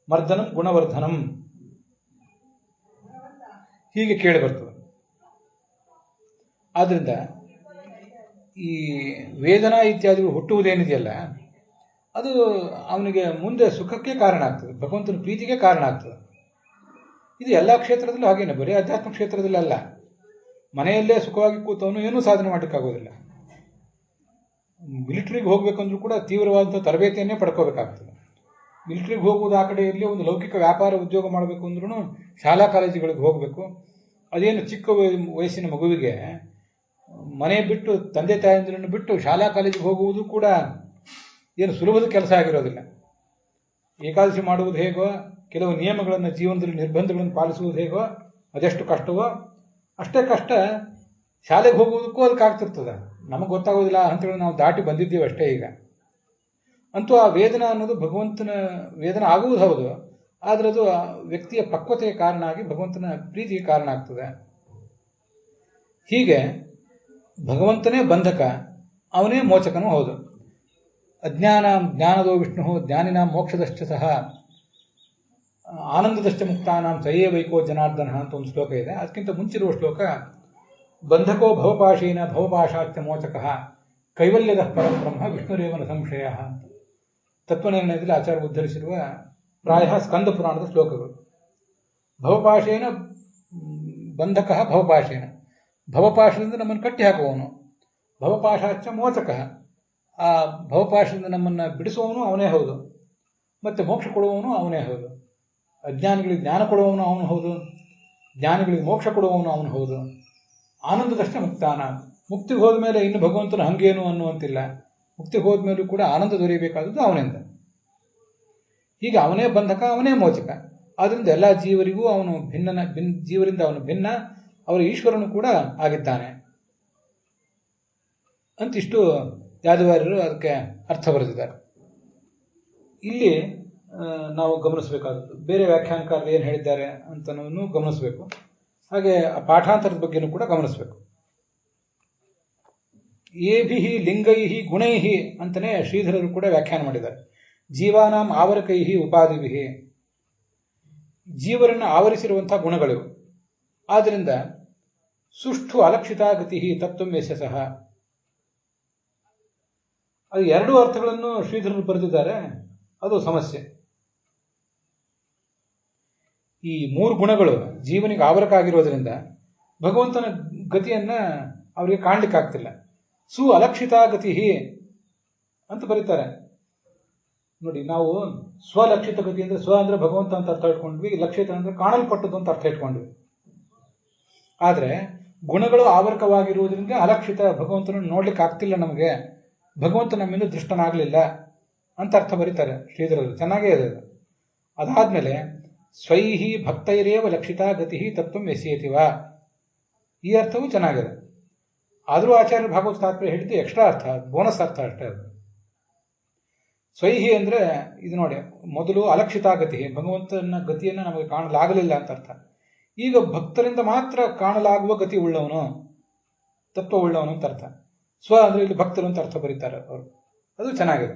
ಮರ್ದನಂ ಗುಣವರ್ಧನಂ ಹೀಗೆ ಕೇಳಿ ಬರ್ತದೆ. ಆದ್ರಿಂದ ಈ ವೇದನಾ ಇತ್ಯಾದಿಗಳು ಹುಟ್ಟುವುದೇನಿದೆಯಲ್ಲ ಅದು ಅವನಿಗೆ ಮುಂದೆ ಸುಖಕ್ಕೆ ಕಾರಣ ಆಗ್ತದೆ, ಭಗವಂತನ ಪ್ರೀತಿಗೆ ಕಾರಣ ಆಗ್ತದೆ. ಇದು ಎಲ್ಲ ಕ್ಷೇತ್ರದಲ್ಲೂ ಹಾಗೇನೆ, ಬರೀ ಅಧ್ಯಾತ್ಮ ಕ್ಷೇತ್ರದಲ್ಲಿ ಅಲ್ಲ. ಮನೆಯಲ್ಲೇ ಸುಖವಾಗಿ ಕೂತವನು ಏನೂ ಸಾಧನೆ ಮಾಡಲಿಕ್ಕಾಗೋದಿಲ್ಲ. ಮಿಲಿಟರಿಗೆ ಹೋಗ್ಬೇಕಂದ್ರೂ ಕೂಡ ತೀವ್ರವಾದಂಥ ತರಬೇತಿಯನ್ನೇ ಪಡ್ಕೋಬೇಕಾಗ್ತದೆ. ಮಿಲಿಟರಿಗೆ ಹೋಗುವುದು ಆ ಕಡೆ ಇರಲಿ, ಒಂದು ಲೌಕಿಕ ವ್ಯಾಪಾರ ಉದ್ಯೋಗ ಮಾಡಬೇಕು ಅಂದ್ರೂ ಶಾಲಾ ಕಾಲೇಜುಗಳಿಗೆ ಹೋಗಬೇಕು. ಅದೇನು ಚಿಕ್ಕ ವಯಸ್ಸಿನ ಮಗುವಿಗೆ ಮನೆ ಬಿಟ್ಟು ತಂದೆ ತಾಯಂದಿರನ್ನು ಬಿಟ್ಟು ಶಾಲಾ ಕಾಲೇಜಿಗೆ ಹೋಗುವುದು ಕೂಡ ಏನು ಸುಲಭದ ಕೆಲಸ ಆಗಿರೋದಿಲ್ಲ. ಏಕಾದಶಿ ಮಾಡುವುದು ಹೇಗೋ, ಕೆಲವು ನಿಯಮಗಳನ್ನು ಜೀವನದಲ್ಲಿ ನಿರ್ಬಂಧಗಳನ್ನು ಪಾಲಿಸುವುದು ಹೇಗೋ ಅದೆಷ್ಟು ಕಷ್ಟವೋ ಅಷ್ಟೇ ಕಷ್ಟ ಶಾಲೆಗೆ ಹೋಗುವುದಕ್ಕೂ ಅದಕ್ಕೆ ಆಗ್ತಿರ್ತದೆ. ನಮಗೆ ಗೊತ್ತಾಗೋದಿಲ್ಲ ಅಂತೇಳಿ ನಾವು ದಾಟಿ ಬಂದಿದ್ದೀವಿ ಅಷ್ಟೇ. ಈಗ ಅಂತೂ ಆ ವೇದನ ಅನ್ನೋದು ಭಗವಂತನ ವೇದನ ಆಗುವುದು ಹೌದು, ಆದರೆ ಅದು ವ್ಯಕ್ತಿಯ ಪಕ್ವತೆಯ ಕಾರಣ ಆಗಿ ಭಗವಂತನ ಪ್ರೀತಿಗೆ ಕಾರಣ ಆಗ್ತದೆ. ಹೀಗೆ ಭಗವಂತನೇ ಬಂಧಕ, ಅವನೇ ಮೋಚಕನೂ ಹೌದು. ಜ್ಞಾನದೋ ವಿಷ್ಣು ಜ್ಞಾನಿನ ಮೋಕ್ಷದಶ್ಚ ಸಹ ಆನಂದದಶ್ಚ ಮುಕ್ತಾನಾಂ ಸಯೇ ವೈಕೋ ಜನಾರ್ದನ ಅಂತ ಒಂದು ಶ್ಲೋಕ ಇದೆ. ಅದಕ್ಕಿಂತ ಮುಂಚಿರುವ ಶ್ಲೋಕ ಬಂಧಕೋ ಭವಪಾಶೇನ ಭವಪಾಶಾಚ್ಚ ಮೋಚಕ ಕೈವಲ್ಯದ ಪರಬ್ರಹ್ಮ ವಿಷ್ಣುರೇವನ ಸಂಶಯ ಅಂತ ತತ್ವನಿರ್ಣಯದಲ್ಲಿ ಆಚಾರ್ಯ ಉದ್ಧರಿಸಿರುವ ಪ್ರಾಯ ಸ್ಕಂದ ಪುರಾಣದ ಶ್ಲೋಕಗಳು. ಭವಪಾಶೇನ ಬಂಧಕ ಭವಪಾಶೇನ, ಭವಪಾಶದಿಂದ ನಮ್ಮನ್ನು ಕಟ್ಟಿ ಹಾಕುವವನು. ಭವಪಾಶಾಚ್ಚ ಮೋಚಕ, ಆ ಭವಪಾಶದಿಂದ ನಮ್ಮನ್ನು ಬಿಡಿಸುವವನು ಅವನೇ ಹೌದು, ಮತ್ತೆ ಮೋಕ್ಷ ಕೊಡುವವನು ಅವನೇ ಹೌದು. ಅಜ್ಞಾನಿಗಳಿಗೆ ಜ್ಞಾನ ಕೊಡುವವನು ಅವನು ಹೌದು, ಜ್ಞಾನಿಗಳಿಗೆ ಮೋಕ್ಷ ಕೊಡುವವನು ಅವನು ಹೌದು. ಆನಂದದಷ್ಟೇ ಮುಕ್ತಾನ, ಮುಕ್ತಿಗೆ ಹೋದ ಮೇಲೆ ಇನ್ನು ಭಗವಂತನ ಹಂಗೇನು ಅನ್ನುವಂತಿಲ್ಲ. ಮುಕ್ತಿಗೆ ಹೋದ ಮೇಲೂ ಕೂಡ ಆನಂದ ದೊರೆಯಬೇಕಾದದ್ದು ಅವನಿಂದ. ಹೀಗೆ ಅವನೇ ಬಂಧಕ, ಅವನೇ ಮೋಚಕ. ಆದ್ದರಿಂದ ಎಲ್ಲ ಜೀವರಿಗೂ ಅವನು ಜೀವರಿಂದ ಅವನು ಭಿನ್ನ, ಅವರ ಈಶ್ವರನು ಕೂಡ ಆಗಿದ್ದಾನೆ ಅಂತಿಷ್ಟು ಯಾದವಾರ್ಯರು ಅದಕ್ಕೆ ಅರ್ಥ ಬರೆದಿದ್ದಾರೆ. ಇಲ್ಲಿ ನಾವು ಗಮನಿಸಬೇಕಾದದ್ದು ಬೇರೆ ವ್ಯಾಖ್ಯಾನಕಾರರು ಏನು ಹೇಳಿದ್ದಾರೆ ಅಂತನೂ ಗಮನಿಸಬೇಕು. ಹಾಗೆ ಆ ಪಾಠಾಂತರದ ಬಗ್ಗೆನೂ ಕೂಡ ಗಮನಿಸಬೇಕು. ಏಭಿಹಿ ಲಿಂಗೈಹಿ ಗುಣೈಹಿ ಅಂತಲೇ ಶ್ರೀಧರರು ಕೂಡ ವ್ಯಾಖ್ಯಾನ ಮಾಡಿದ್ದಾರೆ. ಜೀವಾನಾಂ ಆವರಕೈಹಿ ಉಪಾಧಿವಿಹಿ, ಜೀವರನ್ನು ಆವರಿಸಿರುವಂತಹ ಗುಣಗಳಿವು. ಆದ್ದರಿಂದ ಸುಷ್ಠು ಅಲಕ್ಷಿತಾಗತಿ ತತ್ವಂ ಯಶಸಃ, ಅದು ಎರಡೂ ಅರ್ಥಗಳನ್ನು ಶ್ರೀಧರರು ಬರೆದಿದ್ದಾರೆ. ಅದು ಸಮಸ್ಯೆ. ಈ ಮೂರು ಗುಣಗಳು ಜೀವನಿಗೆ ಆವರಕ ಆಗಿರೋದ್ರಿಂದ ಭಗವಂತನ ಗತಿಯನ್ನ ಅವರಿಗೆ ಕಾಣ್ಲಿಕ್ಕಾಗ್ತಿಲ್ಲ. ಸು ಅಲಕ್ಷಿತಾಗತಿ ಅಂತ ಬರೀತಾರೆ ನೋಡಿ. ನಾವು ಸ್ವಲಕ್ಷಿತ ಗತಿ ಅಂದ್ರೆ ಸ್ವ ಅಂದ್ರೆ ಭಗವಂತ ಅಂತ ಅರ್ಥ ಇಟ್ಕೊಂಡ್ವಿ, ಲಕ್ಷಿತ ಅಂದ್ರೆ ಕಾಣಲ್ಪಟ್ಟದ್ದು ಅಂತ ಅರ್ಥ ಇಟ್ಕೊಂಡ್ವಿ. ಆದ್ರೆ ಗುಣಗಳು ಆವರಕವಾಗಿರುವುದರಿಂದ ಅಲಕ್ಷಿತ, ಭಗವಂತನನ್ನು ನೋಡ್ಲಿಕ್ಕೆ ಆಗ್ತಿಲ್ಲ ನಮಗೆ, ಭಗವಂತ ನಮ್ಮಿಂದ ದೃಷ್ಟನಾಗಲಿಲ್ಲ ಅಂತ ಅರ್ಥ ಬರೀತಾರೆ ಶ್ರೀಧರರು. ಚೆನ್ನಾಗೇ ಇದೆ. ಅದಾದ್ಮೇಲೆ ಸ್ವೈಹಿ ಭಕ್ತೈರೇವ ಲಕ್ಷಿತಾ ಗತಿ ತತ್ವಂ ಯಸ್ಯೇತಿವ, ಈ ಅರ್ಥವೂ ಚೆನ್ನಾಗಿದೆ. ಆದರೂ ಆಚಾರ್ಯ ಭಾಗವತ ತಾತ್ಪರ್ಯ ಹೇಳಿದ್ದು ಎಕ್ಸ್ಟ್ರಾ ಅರ್ಥ, ಬೋನಸ್ ಅರ್ಥ ಅಷ್ಟೇ. ಅದು ಸ್ವೈಹಿ ಅಂದ್ರೆ ಇದು ನೋಡಿ, ಮೊದಲು ಅಲಕ್ಷಿತಾಗತಿ, ಭಗವಂತನ ಗತಿಯನ್ನು ನಮಗೆ ಕಾಣಲಾಗಲಿಲ್ಲ ಅಂತ ಅರ್ಥ. ಈಗ ಭಕ್ತರಿಂದ ಮಾತ್ರ ಕಾಣಲಾಗುವ ಗತಿ ಉಳ್ಳವನು, ತತ್ವ ಉಳ್ಳವನು ಅಂತ ಅರ್ಥ. ಸ್ವ ಅಂದ್ರೆ ಇಲ್ಲಿ ಭಕ್ತರು ಅಂತ ಅರ್ಥ ಬರೀತಾರೆ ಅವರು. ಅದು ಚೆನ್ನಾಗಿದೆ.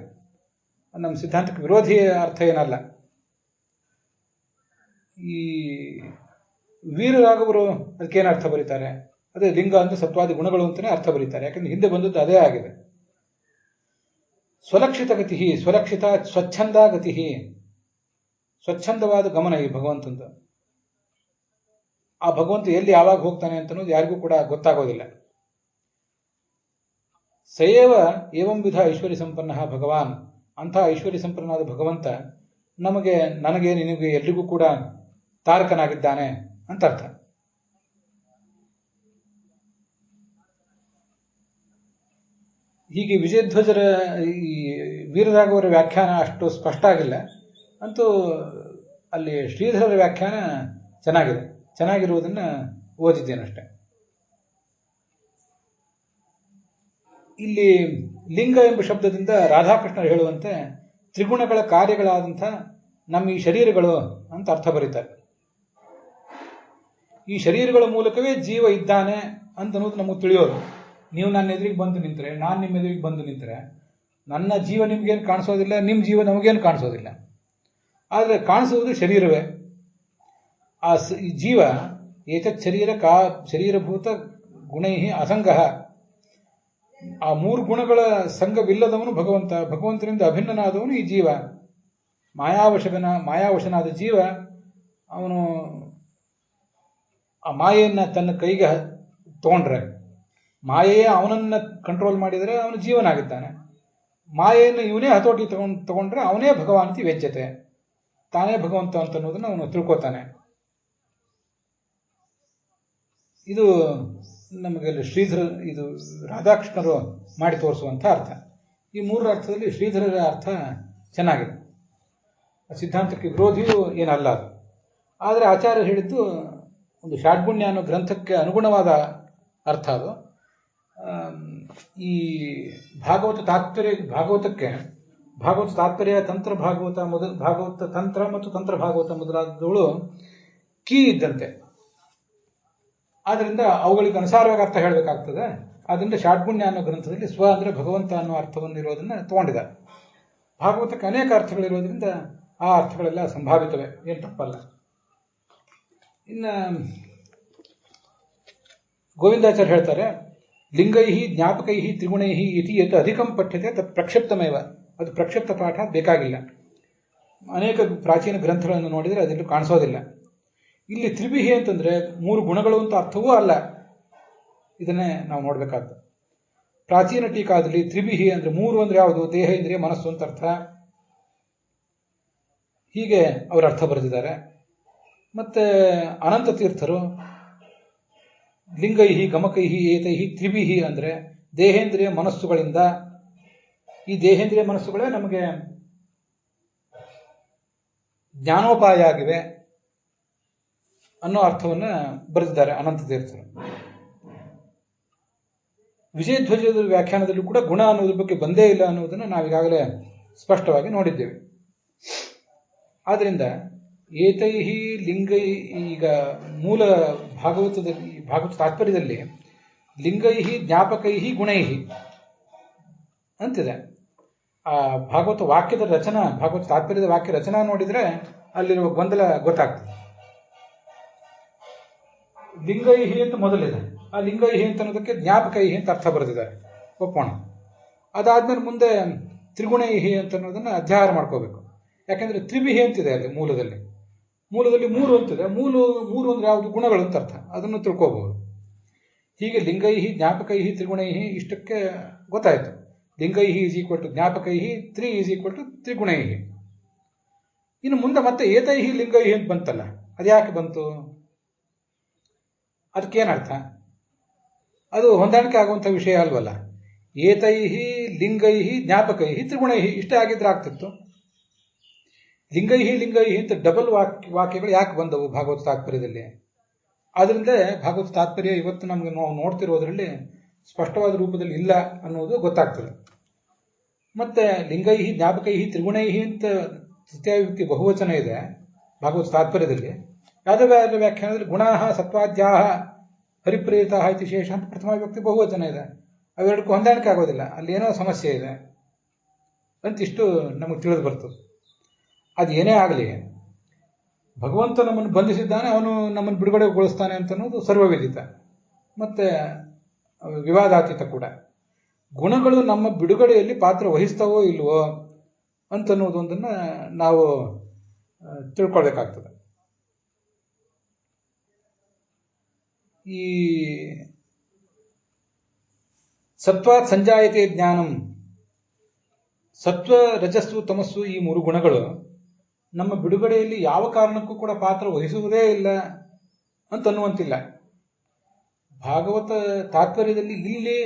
ನಮ್ಮ ಸಿದ್ಧಾಂತಕ್ಕೆ ವಿರೋಧಿ ಅರ್ಥ ಏನಲ್ಲ. ಈ ವೀರರಾಘವರು ಅದಕ್ಕೇನು ಅರ್ಥ ಬರೀತಾರೆ, ಅದೇ ಲಿಂಗ ಅಂದ್ರೆ ಸತ್ವಾದಿ ಗುಣಗಳು ಅಂತಾನೆ ಅರ್ಥ ಬರೀತಾರೆ. ಯಾಕಂದ್ರೆ ಹಿಂದೆ ಬಂದದ್ದು ಅದೇ ಆಗಿದೆ. ಸ್ವಲಕ್ಷಿತ ಗತಿ, ಸ್ವಲಕ್ಷಿತ ಸ್ವಚ್ಛಂದ ಗತಿ, ಸ್ವಚ್ಛಂದವಾದ ಗಮನ ಈ ಭಗವಂತಂದು. ಆ ಭಗವಂತ ಎಲ್ಲಿ ಯಾವಾಗ ಹೋಗ್ತಾನೆ ಅಂತ ಅನ್ನೋದು ಯಾರಿಗೂ ಕೂಡ ಗೊತ್ತಾಗೋದಿಲ್ಲ. ಸಯೇವ ಏವಂ ವಿಧ ಐಶ್ವರ್ಯ ಸಂಪನ್ನ ಭಗವಾನ್, ಅಂಥ ಐಶ್ವರ್ಯ ಸಂಪನ್ನನಾದ ಭಗವಂತ ನನಗೆ ನಿನಗೆ ಎಲ್ರಿಗೂ ಕೂಡ ತಾರಕನಾಗಿದ್ದಾನೆ ಅಂತ ಅರ್ಥ. ಹೀಗೆ ವಿಜಯಧ್ವಜರ ಈ ವೀರರಾಘವರ ವ್ಯಾಖ್ಯಾನ ಅಷ್ಟು ಸ್ಪಷ್ಟ ಆಗಿಲ್ಲ, ಅಂತೂ ಅಲ್ಲಿ ಶ್ರೀಧರರ ವ್ಯಾಖ್ಯಾನ ಚೆನ್ನಾಗಿದೆ. ಚೆನ್ನಾಗಿರುವುದನ್ನ ಓದಿದ್ದೇನಷ್ಟೆ. ಇಲ್ಲಿ ಲಿಂಗ ಎಂಬ ಶಬ್ದದಿಂದ ರಾಧಾಕೃಷ್ಣರು ಹೇಳುವಂತೆ ತ್ರಿಗುಣಗಳ ಕಾರ್ಯಗಳಾದಂಥ ನಮ್ಮ ಈ ಶರೀರಗಳು ಅಂತ ಅರ್ಥ ಬರೀತಾರೆ. ಈ ಶರೀರಗಳ ಮೂಲಕವೇ ಜೀವ ಇದ್ದಾನೆ ಅಂತ ಅನ್ನೋದು ನಮಗೆ ತಿಳಿಯೋದು. ನೀವು ನನ್ನ ಎದುರಿಗೆ ಬಂದು ನಿಂತರೆ, ನಾನು ನಿಮ್ಮ ಎದುರಿಗೆ ಬಂದು ನಿಂತರೆ, ನನ್ನ ಜೀವ ನಿಮ್ಗೇನು ಕಾಣಿಸೋದಿಲ್ಲ, ನಿಮ್ಮ ಜೀವ ನಮಗೇನು ಕಾಣಿಸೋದಿಲ್ಲ. ಆದರೆ ಕಾಣಿಸುವುದು ಶರೀರವೇ. ಆ ಜೀವ ಏತತ್ ಶರೀರಭೂತ ಗುಣೈ ಅಸಂಗ, ಆ ಮೂರು ಗುಣಗಳ ಸಂಘವಿಲ್ಲದವನು ಭಗವಂತ, ಭಗವಂತನಿಂದ ಅಭಿನ್ನನಾದವನು ಈ ಜೀವ. ಮಾಯಾವಶನಾದ ಜೀವ ಅವನು ಆ ಮಾಯೆಯನ್ನ ತನ್ನ ಕೈಗೆ ತಗೊಂಡ್ರೆ, ಮಾಯೆಯೇ ಅವನನ್ನ ಕಂಟ್ರೋಲ್ ಮಾಡಿದರೆ ಅವನು ಜೀವನಾಗಿದ್ದಾನೆ. ಮಾಯೆಯನ್ನು ಇವನೇ ಹತೋಟಿ ತಗೊಂಡ್ರೆ ಅವನೇ ಭಗವಾನತಿ ವೆಜ್ಜತೆ, ತಾನೇ ಭಗವಂತ ಅಂತ ಅನ್ನೋದನ್ನು ಅವನು ತಿಳ್ಕೊತಾನೆ. ಇದು ನಮಗೆ ಅಲ್ಲಿ ಶ್ರೀಧರ ಇದು ರಾಧಾಕೃಷ್ಣರು ಮಾಡಿ ತೋರಿಸುವಂಥ ಅರ್ಥ. ಈ ಮೂರರ ಅರ್ಥದಲ್ಲಿ ಶ್ರೀಧರರ ಅರ್ಥ ಚೆನ್ನಾಗಿದೆ, ಸಿದ್ಧಾಂತಕ್ಕೆ ವಿರೋಧಿಯೂ ಏನಲ್ಲ ಅದು. ಆದರೆ ಆಚಾರ್ಯ ಹೇಳಿದ್ದು ಒಂದು ಷಾಡ್ಗುಣ್ಯ ಅನ್ನೋ ಗ್ರಂಥಕ್ಕೆ ಅನುಗುಣವಾದ ಅರ್ಥ ಅದು. ಈ ಭಾಗವತ ತಾತ್ಪರ್ಯ ತಂತ್ರ ಭಾಗವತ ತಂತ್ರ ಮತ್ತು ತಂತ್ರ ಭಾಗವತ ಮೊದಲಾದವುಗಳು ಕೀ ಇದ್ದಂತೆ. ಆದ್ದರಿಂದ ಅವುಗಳಿಗೆ ಅನುಸಾರವಾಗಿ ಅರ್ಥ ಹೇಳಬೇಕಾಗ್ತದೆ. ಆದ್ದರಿಂದ ಷಾಡ್ಗುಣ್ಯ ಅನ್ನೋ ಗ್ರಂಥದಲ್ಲಿ ಸ್ವ ಅಂದರೆ ಭಗವಂತ ಅನ್ನೋ ಅರ್ಥವನ್ನು ಇರೋದನ್ನು ತಗೊಂಡಿದ್ದಾರೆ. ಭಾಗವತಕ್ಕೆ ಅನೇಕ ಅರ್ಥಗಳಿರೋದ್ರಿಂದ ಆ ಅರ್ಥಗಳೆಲ್ಲ ಸಂಭಾವಿತವೆ, ಏನು ತಪ್ಪಲ್ಲ. ಇನ್ನು ಗೋವಿಂದಾಚಾರ್ಯ ಹೇಳ್ತಾರೆ, ಲಿಂಗೈ ಜ್ಞಾಪಕೈ ತ್ರಿಗುಣೈ ಇತಿ ಯತ್ ಅಧಿಕಂ ಪಠ್ಯತೆ ತತ್ ಪ್ರಕ್ಷಿಪ್ತಮೇವ. ಅದು ಪ್ರಕ್ಷಿಪ್ತ ಪಾಠ ಬೇಕಾಗಿಲ್ಲ. ಅನೇಕ ಪ್ರಾಚೀನ ಗ್ರಂಥಗಳನ್ನು ನೋಡಿದರೆ ಅದೆಲ್ಲೂ ಕಾಣಿಸೋದಿಲ್ಲ. ಇಲ್ಲಿ ತ್ರಿಭಿಹಿ ಅಂತಂದ್ರೆ 3 ಗುಣಗಳು ಅಂತ ಅರ್ಥವೂ ಅಲ್ಲ. ಇದನ್ನೇ ನಾವು ನೋಡ್ಬೇಕಾಗ್ತದೆ. ಪ್ರಾಚೀನ ಟೀಕಾದಲ್ಲಿ ತ್ರಿಭಿಹಿ ಅಂದ್ರೆ 3 ಅಂದ್ರೆ ಯಾವುದು? ದೇಹ, ಇಂದ್ರಿಯ, ಮನಸ್ಸು ಅಂತ ಅರ್ಥ. ಹೀಗೆ ಅವರ ಅರ್ಥ ಬರೆದಿದ್ದಾರೆ. ಮತ್ತೆ ಅನಂತ ತೀರ್ಥರು ಲಿಂಗೈಹಿ ಗಮಕೈಹಿ ಏತೈಹಿ ತ್ರಿಭಿಹಿ ಅಂದ್ರೆ ದೇಹೇಂದ್ರಿಯ ಮನಸ್ಸುಗಳಿಂದ, ಈ ದೇಹೇಂದ್ರಿಯ ಮನಸ್ಸುಗಳೇ ನಮಗೆ ಜ್ಞಾನೋಪಾಯ ಆಗಿವೆ ಅನ್ನೋ ಅರ್ಥವನ್ನು ಬರೆದಿದ್ದಾರೆ ಅನಂತ ತೀರ್ಥರು. ವಿಜಯಧ್ವಜದ ವ್ಯಾಖ್ಯಾನದಲ್ಲೂ ಕೂಡ ಗುಣ ಅನ್ನೋದ್ರ ಬಗ್ಗೆ ಬಂದೇ ಇಲ್ಲ ಅನ್ನೋದನ್ನು ನಾವೀಗಾಗಲೇ ಸ್ಪಷ್ಟವಾಗಿ ನೋಡಿದ್ದೇವೆ. ಆದ್ದರಿಂದ ಏತೈಹಿ ಲಿಂಗೈ, ಈಗ ಮೂಲ ಭಾಗವತ ತಾತ್ಪರ್ಯದಲ್ಲಿ ಲಿಂಗೈಹಿ ಜ್ಞಾಪಕೈಹಿ ಗುಣೈಹಿ ಅಂತಿದೆ. ಆ ಭಾಗವತ ವಾಕ್ಯದ ರಚನಾ, ಭಾಗವತ ತಾತ್ಪರ್ಯದ ವಾಕ್ಯ ರಚನಾ ನೋಡಿದ್ರೆ ಅಲ್ಲಿರುವ ಗೊಂದಲ ಗೊತ್ತಾಗ್ತದೆ. ಲಿಂಗೈಹಿ ಅಂತ ಮೊದಲಿದೆ, ಆ ಲಿಂಗೈಹಿ ಅಂತ ಅನ್ನೋದಕ್ಕೆ ಜ್ಞಾಪಕೈಹಿ ಅಂತ ಅರ್ಥ ಬರೆದಿದ್ದಾರೆ, ಒಪ್ಪೋಣ. ಅದಾದ್ಮೇಲೆ ಮುಂದೆ ತ್ರಿಗುಣೈಹಿ ಅಂತ ಅನ್ನೋದನ್ನ ಅಧ್ಯಾಹಾರ ಮಾಡ್ಕೋಬೇಕು. ಯಾಕಂದ್ರೆ ತ್ರಿಭಿಹಿ ಅಂತಿದೆ ಅಲ್ಲಿ ಮೂಲದಲ್ಲಿ 3 ಅಂತಿದೆ. ಮೂರು ಅಂದ್ರೆ ಯಾವುದು? ಗುಣಗಳು ಅಂತ ಅರ್ಥ. ಅದನ್ನು ತಿಳ್ಕೋಬಹುದು. ಹೀಗೆ ಲಿಂಗೈಹಿ ಜ್ಞಾಪಕೈಹಿ ತ್ರಿಗುಣೈಹಿ ಇಷ್ಟಕ್ಕೆ ಗೊತ್ತಾಯ್ತು. ಲಿಂಗೈಹಿ ಈಸ್ ಈಕ್ವಲ್ ಟು ಜ್ಞಾಪಕೈಹಿ, ತ್ರಿ ಈಸ್ ಈಕ್ವಲ್ ಟು ತ್ರಿಗುಣೈಹಿ. ಇನ್ನು ಮುಂದೆ ಮತ್ತೆ ಏತೈಹಿ ಲಿಂಗೈಹಿ ಅಂತ ಬಂತಲ್ಲ, ಅದ್ಯಾಕೆ ಬಂತು? ಅದಕ್ಕೇನರ್ಥ? ಅದು ಹೊಂದಾಣಿಕೆ ಆಗುವಂಥ ವಿಷಯ ಅಲ್ವಲ್ಲ. ಏತೈಹಿ ಲಿಂಗೈಹಿ ಜ್ಞಾಪಕೈಹಿ ತ್ರಿಗುಣೈಹಿ ಇಷ್ಟೇ ಆಗಿದ್ರೆ ಆಗ್ತಿತ್ತು. ಲಿಂಗೈಹಿ ಅಂತ ಡಬಲ್ ವಾಕ್ಯಗಳು ಯಾಕೆ ಬಂದವು ಭಾಗವತ ತಾತ್ಪರ್ಯದಲ್ಲಿ? ಆದ್ರಿಂದ ಭಾಗವತ ತಾತ್ಪರ್ಯ ಇವತ್ತು ನಮ್ಗೆ ನಾವು ನೋಡ್ತಿರೋದ್ರಲ್ಲಿ ಸ್ಪಷ್ಟವಾದ ರೂಪದಲ್ಲಿ ಇಲ್ಲ ಅನ್ನೋದು ಗೊತ್ತಾಗ್ತದೆ. ಮತ್ತೆ ಲಿಂಗೈಹಿ ಜ್ಞಾಪಕೈಹಿ ತ್ರಿಗುಣೈಹಿ ಅಂತ ತೃತೀಯಾವಿಭಕ್ತಿ ಬಹುವಚನ ಇದೆ ಭಾಗವತ ತಾತ್ಪರ್ಯದಲ್ಲಿ. ಯಾವ್ಯಾವ ವ್ಯಾಖ್ಯಾನದಲ್ಲಿ ಗುಣಾಹ ಸತ್ವಾದ್ಯಾಹ ಹರಿಪ್ರೇರಿತ ಇತಿ ಶೇಷ ಅಂತ ಪ್ರಥಮ ವಿಭಕ್ತಿ ಬಹುವಚನ ಇದೆ. ಅವೆರಡಕ್ಕೂ ಹೊಂದಾಣಿಕೆ ಆಗೋದಿಲ್ಲ, ಅಲ್ಲಿ ಏನೋ ಸಮಸ್ಯೆ ಇದೆ ಅಂತ ಇಷ್ಟು ನಮಗೆ ತಿಳಿದು ಬರ್ತದೆ. ಅದು ಏನೇ ಆಗಲಿ, ಭಗವಂತ ನಮ್ಮನ್ನು ಬಂಧಿಸಿದ್ದಾನೆ, ಅವನು ನಮ್ಮನ್ನು ಬಿಡುಗಡೆಗೊಳಿಸ್ತಾನೆ ಅಂತ ಅನ್ನೋದು ಸರ್ವವಿದಿತ ಮತ್ತೆ ವಿವಾದಾತೀತ ಕೂಡ. ಗುಣಗಳು ನಮ್ಮ ಬಿಡುಗಡೆಯಲ್ಲಿ ಪಾತ್ರ ವಹಿಸ್ತಾವೋ ಇಲ್ವೋ ಅಂತನ್ನೋದೊಂದನ್ನು ನಾವು ತಿಳ್ಕೊಳ್ಬೇಕಾಗ್ತದೆ. ಈ ಸತ್ವಾತ್ ಸಂಜಾಯತೆ ಜ್ಞಾನಂ, ಸತ್ವ ರಜಸ್ಸು ತಮಸ್ಸು ಈ 3 ಗುಣಗಳು ನಮ್ಮ ಬಿಡುಗಡೆಯಲ್ಲಿ ಯಾವ ಕಾರಣಕ್ಕೂ ಕೂಡ ಪಾತ್ರ ವಹಿಸುವುದೇ ಇಲ್ಲ ಅಂತನ್ನುವಂತಿಲ್ಲ. ಭಾಗವತ ತಾತ್ಪರ್ಯದಲ್ಲಿ ಇಲ್ಲಿ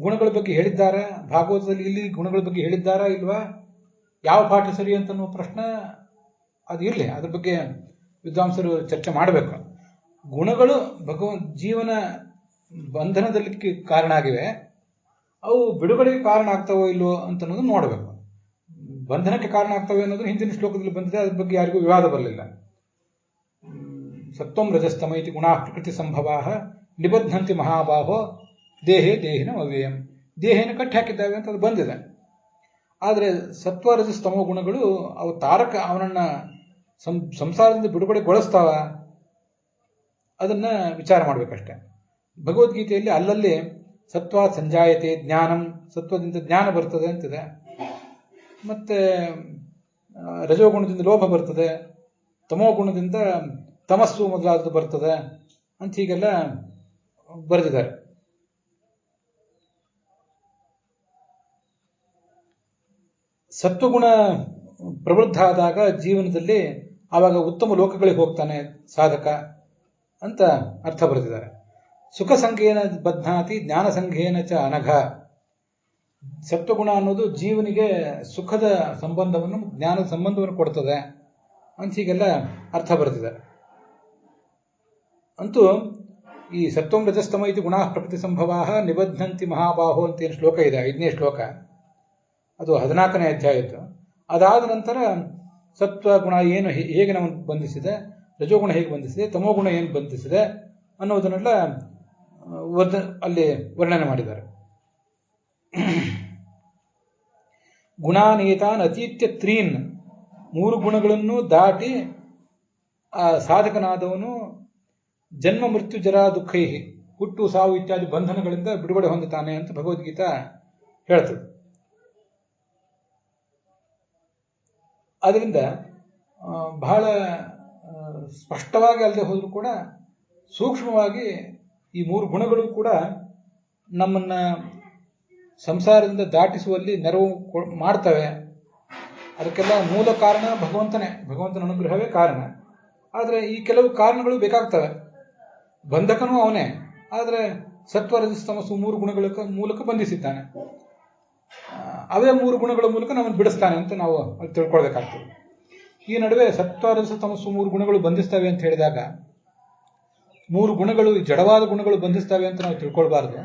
ಗುಣಗಳ ಬಗ್ಗೆ ಹೇಳಿದ್ದಾರಾ, ಭಾಗವತದಲ್ಲಿ ಇಲ್ಲಿ ಗುಣಗಳ ಬಗ್ಗೆ ಹೇಳಿದ್ದಾರಾ ಇಲ್ವಾ, ಯಾವ ಪಾಠ ಸರಿ ಅಂತನ್ನುವ ಪ್ರಶ್ನೆ ಅದು ಇರಲಿ, ಅದ್ರ ಬಗ್ಗೆ ವಿದ್ವಾಂಸರು ಚರ್ಚೆ ಮಾಡಬೇಕು. ಗುಣಗಳು ಜೀವನ ಬಂಧನದಲ್ಲಿ ಕಾರಣ ಆಗಿವೆ, ಅವು ಬಿಡುಗಡೆಗೆ ಕಾರಣ ಆಗ್ತಾವೋ ಇಲ್ವೋ ಅಂತನ್ನೋದು ನೋಡಬೇಕು. ಬಂಧನಕ್ಕೆ ಕಾರಣ ಆಗ್ತವೆ ಅನ್ನೋದು ಹಿಂದಿನ ಶ್ಲೋಕದಲ್ಲಿ ಬಂದಿದೆ, ಅದ್ರ ಬಗ್ಗೆ ಯಾರಿಗೂ ವಿವಾದ ಬರಲಿಲ್ಲ. ಸತ್ವಂ ರಜಸ್ತಮ ಇತಿ ಗುಣಾ ಪ್ರಕೃತಿ ಸಂಭವಾ ನಿಬದ್ಧಂತಿ ಮಹಾಬಾಹೋ ದೇಹೇ ದೇಹಿನ ಅವ್ಯಯಂ, ದೇಹನ ಕಟ್ಟಿ ಹಾಕಿದ್ದಾವೆ ಅಂತ ಅದು ಬಂದಿದೆ. ಆದರೆ ಸತ್ವ ರಜಸ್ತಮೋ ಗುಣಗಳು ಅವು ತಾರಕ, ಅವನನ್ನ ಸಂಸಾರದಿಂದ ಬಿಡುಗಡೆಗೊಳಿಸ್ತಾವ, ಅದನ್ನ ವಿಚಾರ ಮಾಡಬೇಕಷ್ಟೆ. ಭಗವದ್ಗೀತೆಯಲ್ಲಿ ಅಲ್ಲಲ್ಲಿ ಸತ್ವ ಸಂಜಾಯತೆ ಜ್ಞಾನಂ, ಸತ್ವದಿಂದ ಜ್ಞಾನ ಬರ್ತದೆ ಅಂತಿದೆ. ಮತ್ತೆ ರಜೋಗುಣದಿಂದ ಲೋಭ ಬರ್ತದೆ, ತಮೋ ಗುಣದಿಂದ ತಮಸ್ಸು ಮೊದಲಾದದ್ದು ಬರ್ತದೆ ಅಂತ ಹೀಗೆಲ್ಲ ಬರೆದಿದ್ದಾರೆ. ಸತ್ವಗುಣ ಪ್ರವೃದ್ಧ ಆದಾಗ ಜೀವನದಲ್ಲಿ ಆವಾಗ ಉತ್ತಮ ಲೋಕಗಳಿಗೆ ಹೋಗ್ತಾನೆ ಸಾಧಕ ಅಂತ ಅರ್ಥ ಬರೆದಿದ್ದಾರೆ. ಸುಖ ಸಂಘೇನ ಬಧ್ನಾತಿ ಜ್ಞಾನ ಸಂಘೇನ ಚ ಅನಘ. ಸತ್ವಗುಣ ಅನ್ನೋದು ಜೀವನಿಗೆ ಸುಖದ ಸಂಬಂಧವನ್ನು, ಜ್ಞಾನದ ಸಂಬಂಧವನ್ನು ಕೊಡ್ತದೆ ಅಂತ ಹೀಗೆಲ್ಲ ಅರ್ಥ ಬರ್ತಿದೆ. ಅಂತೂ ಈ ಸತ್ವಂ ರಜಸ್ತಮ ಇದು ಗುಣಾ ಪ್ರಕೃತಿ ಸಂಭವಾ ನಿಬಧ್ನಂತಿ ಮಹಾಬಾಹೋ ಅಂತ ಏನು ಶ್ಲೋಕ ಇದೆ, 5ನೇ ಶ್ಲೋಕ, ಅದು 14ನೇ ಅಧ್ಯಾಯದ್ದು. ಅದಾದ ನಂತರ ಸತ್ವ ಗುಣ ಏನು ಹೇಗೆ ನಮ್ಮನ್ನು ಬಂಧಿಸಿದೆ, ರಜೋಗುಣ ಹೇಗೆ ಬಂಧಿಸಿದೆ, ತಮೋಗುಣ ಏನು ಬಂಧಿಸಿದೆ ಅನ್ನೋದನ್ನೆಲ್ಲ ಅಲ್ಲಿ ವರ್ಣನೆ ಮಾಡಿದ್ದಾರೆ. ಗುಣಾನೇತಾನ್ ಅತೀತ್ಯ ತ್ರೀನ್, 3 ಗುಣಗಳನ್ನು ದಾಟಿ ಆ ಸಾಧಕನಾದವನು ಜನ್ಮ ಮೃತ್ಯು ಜರಾ ದುಃಖೈ, ಹುಟ್ಟು ಸಾವು ಇತ್ಯಾದಿ ಬಂಧನಗಳಿಂದ ಬಿಡುಗಡೆ ಹೊಂದುತ್ತಾನೆ ಅಂತ ಭಗವದ್ಗೀತಾ ಹೇಳ್ತದೆ. ಅದರಿಂದ ಬಹಳ ಸ್ಪಷ್ಟವಾಗಿ ಅಲ್ಲದೆ ಹೋದರೂ ಕೂಡ ಸೂಕ್ಷ್ಮವಾಗಿ ಈ 3 ಗುಣಗಳು ಕೂಡ ನಮ್ಮನ್ನ ಸಂಸಾರದಿಂದ ದಾಟಿಸುವಲ್ಲಿ ನೆರವು ಮಾಡ್ತವೆ. ಅದಕ್ಕೆಲ್ಲ ಮೂಲ ಕಾರಣ ಭಗವಂತನ ಅನುಗ್ರಹವೇ ಕಾರಣ. ಆದರೆ ಈ ಕೆಲವು ಕಾರಣಗಳು ಬೇಕಾಗ್ತವೆ. ಬಂಧಕನೂ ಅವನೇ, ಆದರೆ ಸತ್ವ ರಜಸ್ತಮಸ್ಸು 3 ಗುಣಗಳ ಮೂಲಕ ಬಂಧಿಸಿದ್ದಾನೆ. ಅವೇ 3 ಗುಣಗಳ ಮೂಲಕ ನಮ್ಮನ್ನು ಬಿಡಿಸ್ತಾನೆ ಅಂತ ನಾವು ಅದು ತಿಳ್ಕೊಳ್ಬೇಕಾಗ್ತದೆ. ಈ ನಡುವೆ ಸತ್ವ ರಜಸ್ತಮಸ್ಸು 3 ಗುಣಗಳು ಬಂಧಿಸ್ತವೆ ಅಂತ ಹೇಳಿದಾಗ 3 ಗುಣಗಳು, ಜಡವಾದ ಗುಣಗಳು ಬಂಧಿಸ್ತವೆ ಅಂತ ನಾವು ತಿಳ್ಕೊಳ್ಬಾರ್ದು.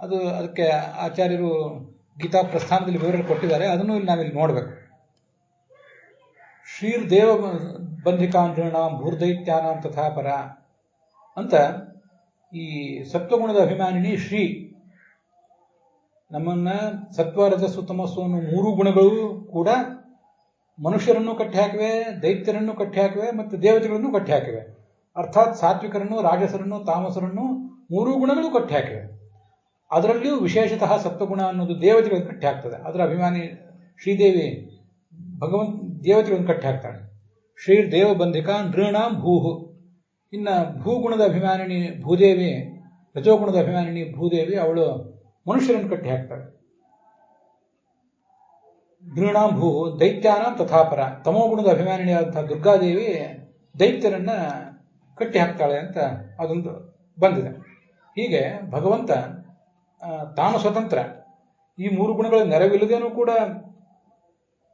ಅದಕ್ಕೆ ಆಚಾರ್ಯರು ಗೀತಾ ಪ್ರಸ್ಥಾನದಲ್ಲಿ ವಿವರಣೆ ಕೊಟ್ಟಿದ್ದಾರೆ. ಅದನ್ನು ಇಲ್ಲಿ ನಾವಿಲ್ಲಿ ನೋಡಬೇಕು. ಶ್ರೀರ್ ದೇವ ಬಂಧಿಕಾಂಧ್ರಣಾಂ ಭೂರ್ದೈತ್ಯಾನಾಂ ತಥಾ ಪರ ಅಂತ ಈ ಸತ್ವಗುಣದ ಅಭಿಮಾನಿನಿ ಶ್ರೀ ನಮ್ಮನ್ನ ಸತ್ವ ರಜಸ್ಸು ತಮಸ್ಸು ಅನ್ನೋ 3 ಗುಣಗಳು ಕೂಡ ಮನುಷ್ಯರನ್ನು ಕಟ್ಟಿ ಹಾಕಿವೆ, ದೈತ್ಯರನ್ನು ಕಟ್ಟಿ ಹಾಕಿವೆ ಮತ್ತು ದೇವತೆಗಳನ್ನು ಕಟ್ಟಿ ಹಾಕಿವೆ. ಅರ್ಥಾತ್ ಸಾತ್ವಿಕರನ್ನು, ರಾಜಸರನ್ನು, ತಾಮಸರನ್ನು 3 ಗುಣಗಳು ಕಟ್ಟಿ ಹಾಕಿವೆ. ಅದರಲ್ಲಿಯೂ ವಿಶೇಷತಃ ಸತ್ವಗುಣ ಅನ್ನೋದು ದೇವತೆಗಳನ್ನು ಕಟ್ಟಿ ಹಾಕ್ತದೆ. ಅದರ ಅಭಿಮಾನಿ ಶ್ರೀದೇವಿ ದೇವತೆಗಳನ್ನು ಕಟ್ಟಿ ಹಾಕ್ತಾಳೆ. ಶ್ರೀರ್ ದೇವ ಬಂಧಿಕಾ ನೃಣಾಂ ಭೂಹು. ಇನ್ನು ಭೂಗುಣದ ಅಭಿಮಾನಿನಿ ಭೂದೇವಿ, ರಜೋಗುಣದ ಅಭಿಮಾನಿನಿ ಭೂದೇವಿ, ಅವಳು ಮನುಷ್ಯರನ್ನು ಕಟ್ಟಿ ಹಾಕ್ತಾಳೆ. ನೃಣಾಂ ಭೂಹು ದೈತ್ಯಾನಾಂ ತಥಾಪರ. ತಮೋಗುಣದ ಅಭಿಮಾನಿನಿಯಾದಂತಹ ದುರ್ಗಾದೇವಿ ದೈತ್ಯರನ್ನ ಕಟ್ಟಿ ಹಾಕ್ತಾಳೆ ಅಂತ ಅದೊಂದು ಬಂದಿದೆ. ಹೀಗೆ ಭಗವಂತ ತಾನು ಸ್ವತಂತ್ರ. ಈ 3 ಗುಣಗಳ ನೆರವಿಲ್ಲದೇನೂ ಕೂಡ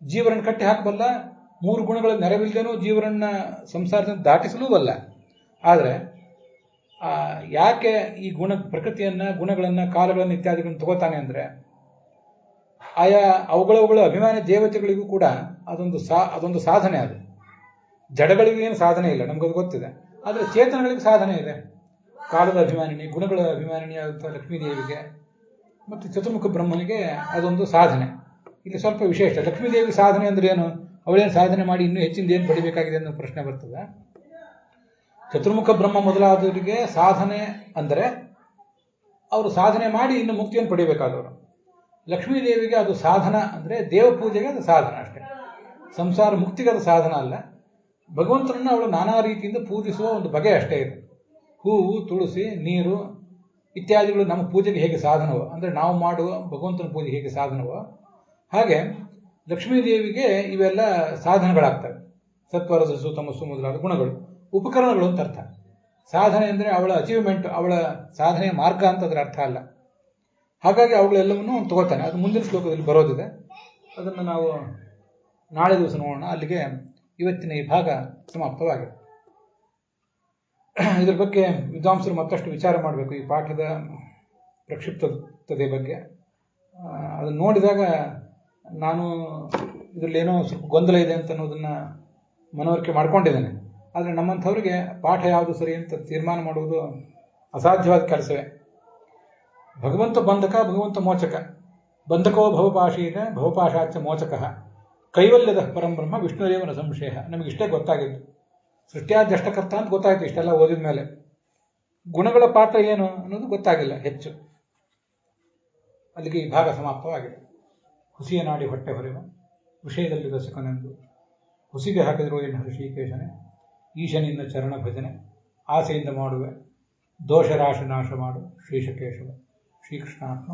ಜೀವರನ್ನು ಕಟ್ಟಿ ಹಾಕಬಲ್ಲ, 3 ಗುಣಗಳ ನೆರವಿಲ್ಲದೇನೂ ಜೀವರನ್ನ ಸಂಸಾರದಿಂದ ದಾಟಿಸಲೂ ಬಲ್ಲ. ಆದರೆ ಯಾಕೆ ಈ ಪ್ರಕೃತಿಯನ್ನ, ಗುಣಗಳನ್ನ, ಕಾಲಗಳನ್ನು ಇತ್ಯಾದಿಗಳನ್ನು ತಗೋತಾನೆ ಅಂದ್ರೆ ಆಯಾ ಅವುಗಳ ಅಭಿಮಾನಿ ದೇವತೆಗಳಿಗೂ ಕೂಡ ಅದೊಂದು ಸಾಧನೆ. ಅದು ಜಡಗಳಿಗೂ ಏನು ಸಾಧನೆ ಇಲ್ಲ, ನಮ್ಗದು ಗೊತ್ತಿದೆ. ಆದರೆ ಚೇತನಗಳಿಗೆ ಸಾಧನೆ ಇದೆ. ಕಾಲದ ಅಭಿಮಾನಿನಿ, ಗುಣಗಳ ಅಭಿಮಾನಿನಿಯಾದಂಥ ಲಕ್ಷ್ಮೀದೇವಿಗೆ ಮತ್ತು ಚತುರ್ಮುಖ ಬ್ರಹ್ಮನಿಗೆ ಅದೊಂದು ಸಾಧನೆ. ಇಲ್ಲಿ ಸ್ವಲ್ಪ ವಿಶೇಷ. ಲಕ್ಷ್ಮೀದೇವಿ ಸಾಧನೆ ಅಂದ್ರೆ ಏನು? ಅವಳೇನು ಸಾಧನೆ ಮಾಡಿ ಇನ್ನೂ ಹೆಚ್ಚಿಂದ ಏನು ಪಡಿಬೇಕಾಗಿದೆ ಅನ್ನೋ ಪ್ರಶ್ನೆ ಬರ್ತದೆ. ಚತುರ್ಮುಖ ಬ್ರಹ್ಮ ಮೊದಲಾದವರಿಗೆ ಸಾಧನೆ ಅಂದರೆ ಅವರು ಸಾಧನೆ ಮಾಡಿ ಇನ್ನು ಮುಕ್ತಿಯನ್ನು ಪಡಿಬೇಕಾದವರು. ಲಕ್ಷ್ಮೀದೇವಿಗೆ ಅದು ಸಾಧನ ಅಂದರೆ ದೇವ ಪೂಜೆಗೆ ಅದು ಸಾಧನ ಅಷ್ಟೇ, ಸಂಸಾರ ಮುಕ್ತಿಗೆ ಅದು ಸಾಧನ ಅಲ್ಲ. ಭಗವಂತನನ್ನು ಅವಳು ನಾನಾ ರೀತಿಯಿಂದ ಪೂಜಿಸುವ ಒಂದು ಬಗೆ ಅಷ್ಟೇ ಇದೆ. ಹೂವು, ತುಳಸಿ, ನೀರು ಇತ್ಯಾದಿಗಳು ನಮ್ಮ ಪೂಜೆಗೆ ಹೇಗೆ ಸಾಧನವೋ, ಅಂದರೆ ನಾವು ಮಾಡುವ ಭಗವಂತನ ಪೂಜೆ ಹೇಗೆ ಸಾಧನವೋ ಹಾಗೆ ಲಕ್ಷ್ಮೀದೇವಿಗೆ ಇವೆಲ್ಲ ಸಾಧನಗಳಾಗ್ತವೆ. ಸತ್ವ ರಜಸ್ಸು ತಮಸ್ಸು ಮೊದಲಾದ ಗುಣಗಳು ಉಪಕರಣಗಳು ಅಂತ ಅರ್ಥ. ಸಾಧನೆ ಅಂದರೆ ಅವಳ ಅಚೀವ್ಮೆಂಟ್, ಅವಳ ಸಾಧನೆಯ ಮಾರ್ಗ ಅಂತ ಅದರ ಅರ್ಥ ಅಲ್ಲ. ಹಾಗಾಗಿ ಅವುಗಳೆಲ್ಲವನ್ನೂ ತಗೋತಾನೆ. ಅದು ಮುಂದಿನ ಶ್ಲೋಕದಲ್ಲಿ ಬರೋದಿದೆ, ಅದನ್ನು ನಾವು ನಾಳೆ ದಿವಸ ನೋಡೋಣ. ಅಲ್ಲಿಗೆ ಇವತ್ತಿನ ಈ ಭಾಗ ಸಮಾಪ್ತವಾಗಿದೆ. ಇದರ ಬಗ್ಗೆ ವಿದ್ವಾಂಸರು ಮತ್ತಷ್ಟು ವಿಚಾರ ಮಾಡಬೇಕು. ಈ ಪಾಠದ ಪ್ರಕ್ಷಿಪ್ತತೆ ಬಗ್ಗೆ ಅದನ್ನು ನೋಡಿದಾಗ ನಾನು ಇದರಲ್ಲಿ ಏನೋ ಸ್ವಲ್ಪ ಗೊಂದಲ ಇದೆ ಅಂತ ಅನ್ನೋದನ್ನ ಮನವರಿಕೆ ಮಾಡ್ಕೊಂಡಿದ್ದೇನೆ. ಆದರೆ ನಮ್ಮಂಥವ್ರಿಗೆ ಪಾಠ ಯಾವುದು ಸರಿ ಅಂತ ತೀರ್ಮಾನ ಮಾಡುವುದು ಅಸಾಧ್ಯವಾದ ಕೆಲಸವೇ. ಭಗವಂತ ಬಂಧಕ, ಭಗವಂತ ಮೋಚಕ. ಬಂಧಕೋ ಭವಪಾಶೀನ ಭವಪಾಶಾಚ ಮೋಚಕ ಕೈವಲ್ಯದ ಪರಂಬ್ರಹ್ಮ ವಿಷ್ಣುರೇವನ ಸಂಶಯ. ನಮಗಿಷ್ಟೇ ಗೊತ್ತಾಗಿತ್ತು. ಸೃಷ್ಟ್ಯಾದ್ಯಷ್ಟಕರ್ತ ಅಂತ ಗೊತ್ತಾಯಿತು ಇಷ್ಟೆಲ್ಲ ಓದಿದ ಮೇಲೆ. ಗುಣಗಳ ಪಾತ್ರ ಏನು ಅನ್ನೋದು ಗೊತ್ತಾಗಿಲ್ಲ ಹೆಚ್ಚು. ಅಲ್ಲಿಗೆ ಈ ಭಾಗ ಸಮಾಪ್ತವಾಗಿದೆ. ಹುಸಿಯ ನಾಡಿ ಹೊಟ್ಟೆ ಹೊರೆವ ವಿಷಯದಲ್ಲಿ ರಸಿಕನೆಂದು ಹುಸಿಗೆ ಹಾಕಿದ್ರು ಏನು ಹೃಷಿಕೇಶನೇ, ಈಶನಿಂದ ಚರಣ ಭಜನೆ ಆಸೆಯಿಂದ ಮಾಡುವೆ ದೋಷರಾಶ ನಾಶ ಮಾಡು ಶ್ರೀಶಕೇಶವ. ಶ್ರೀಕೃಷ್ಣಾತ್ಮ.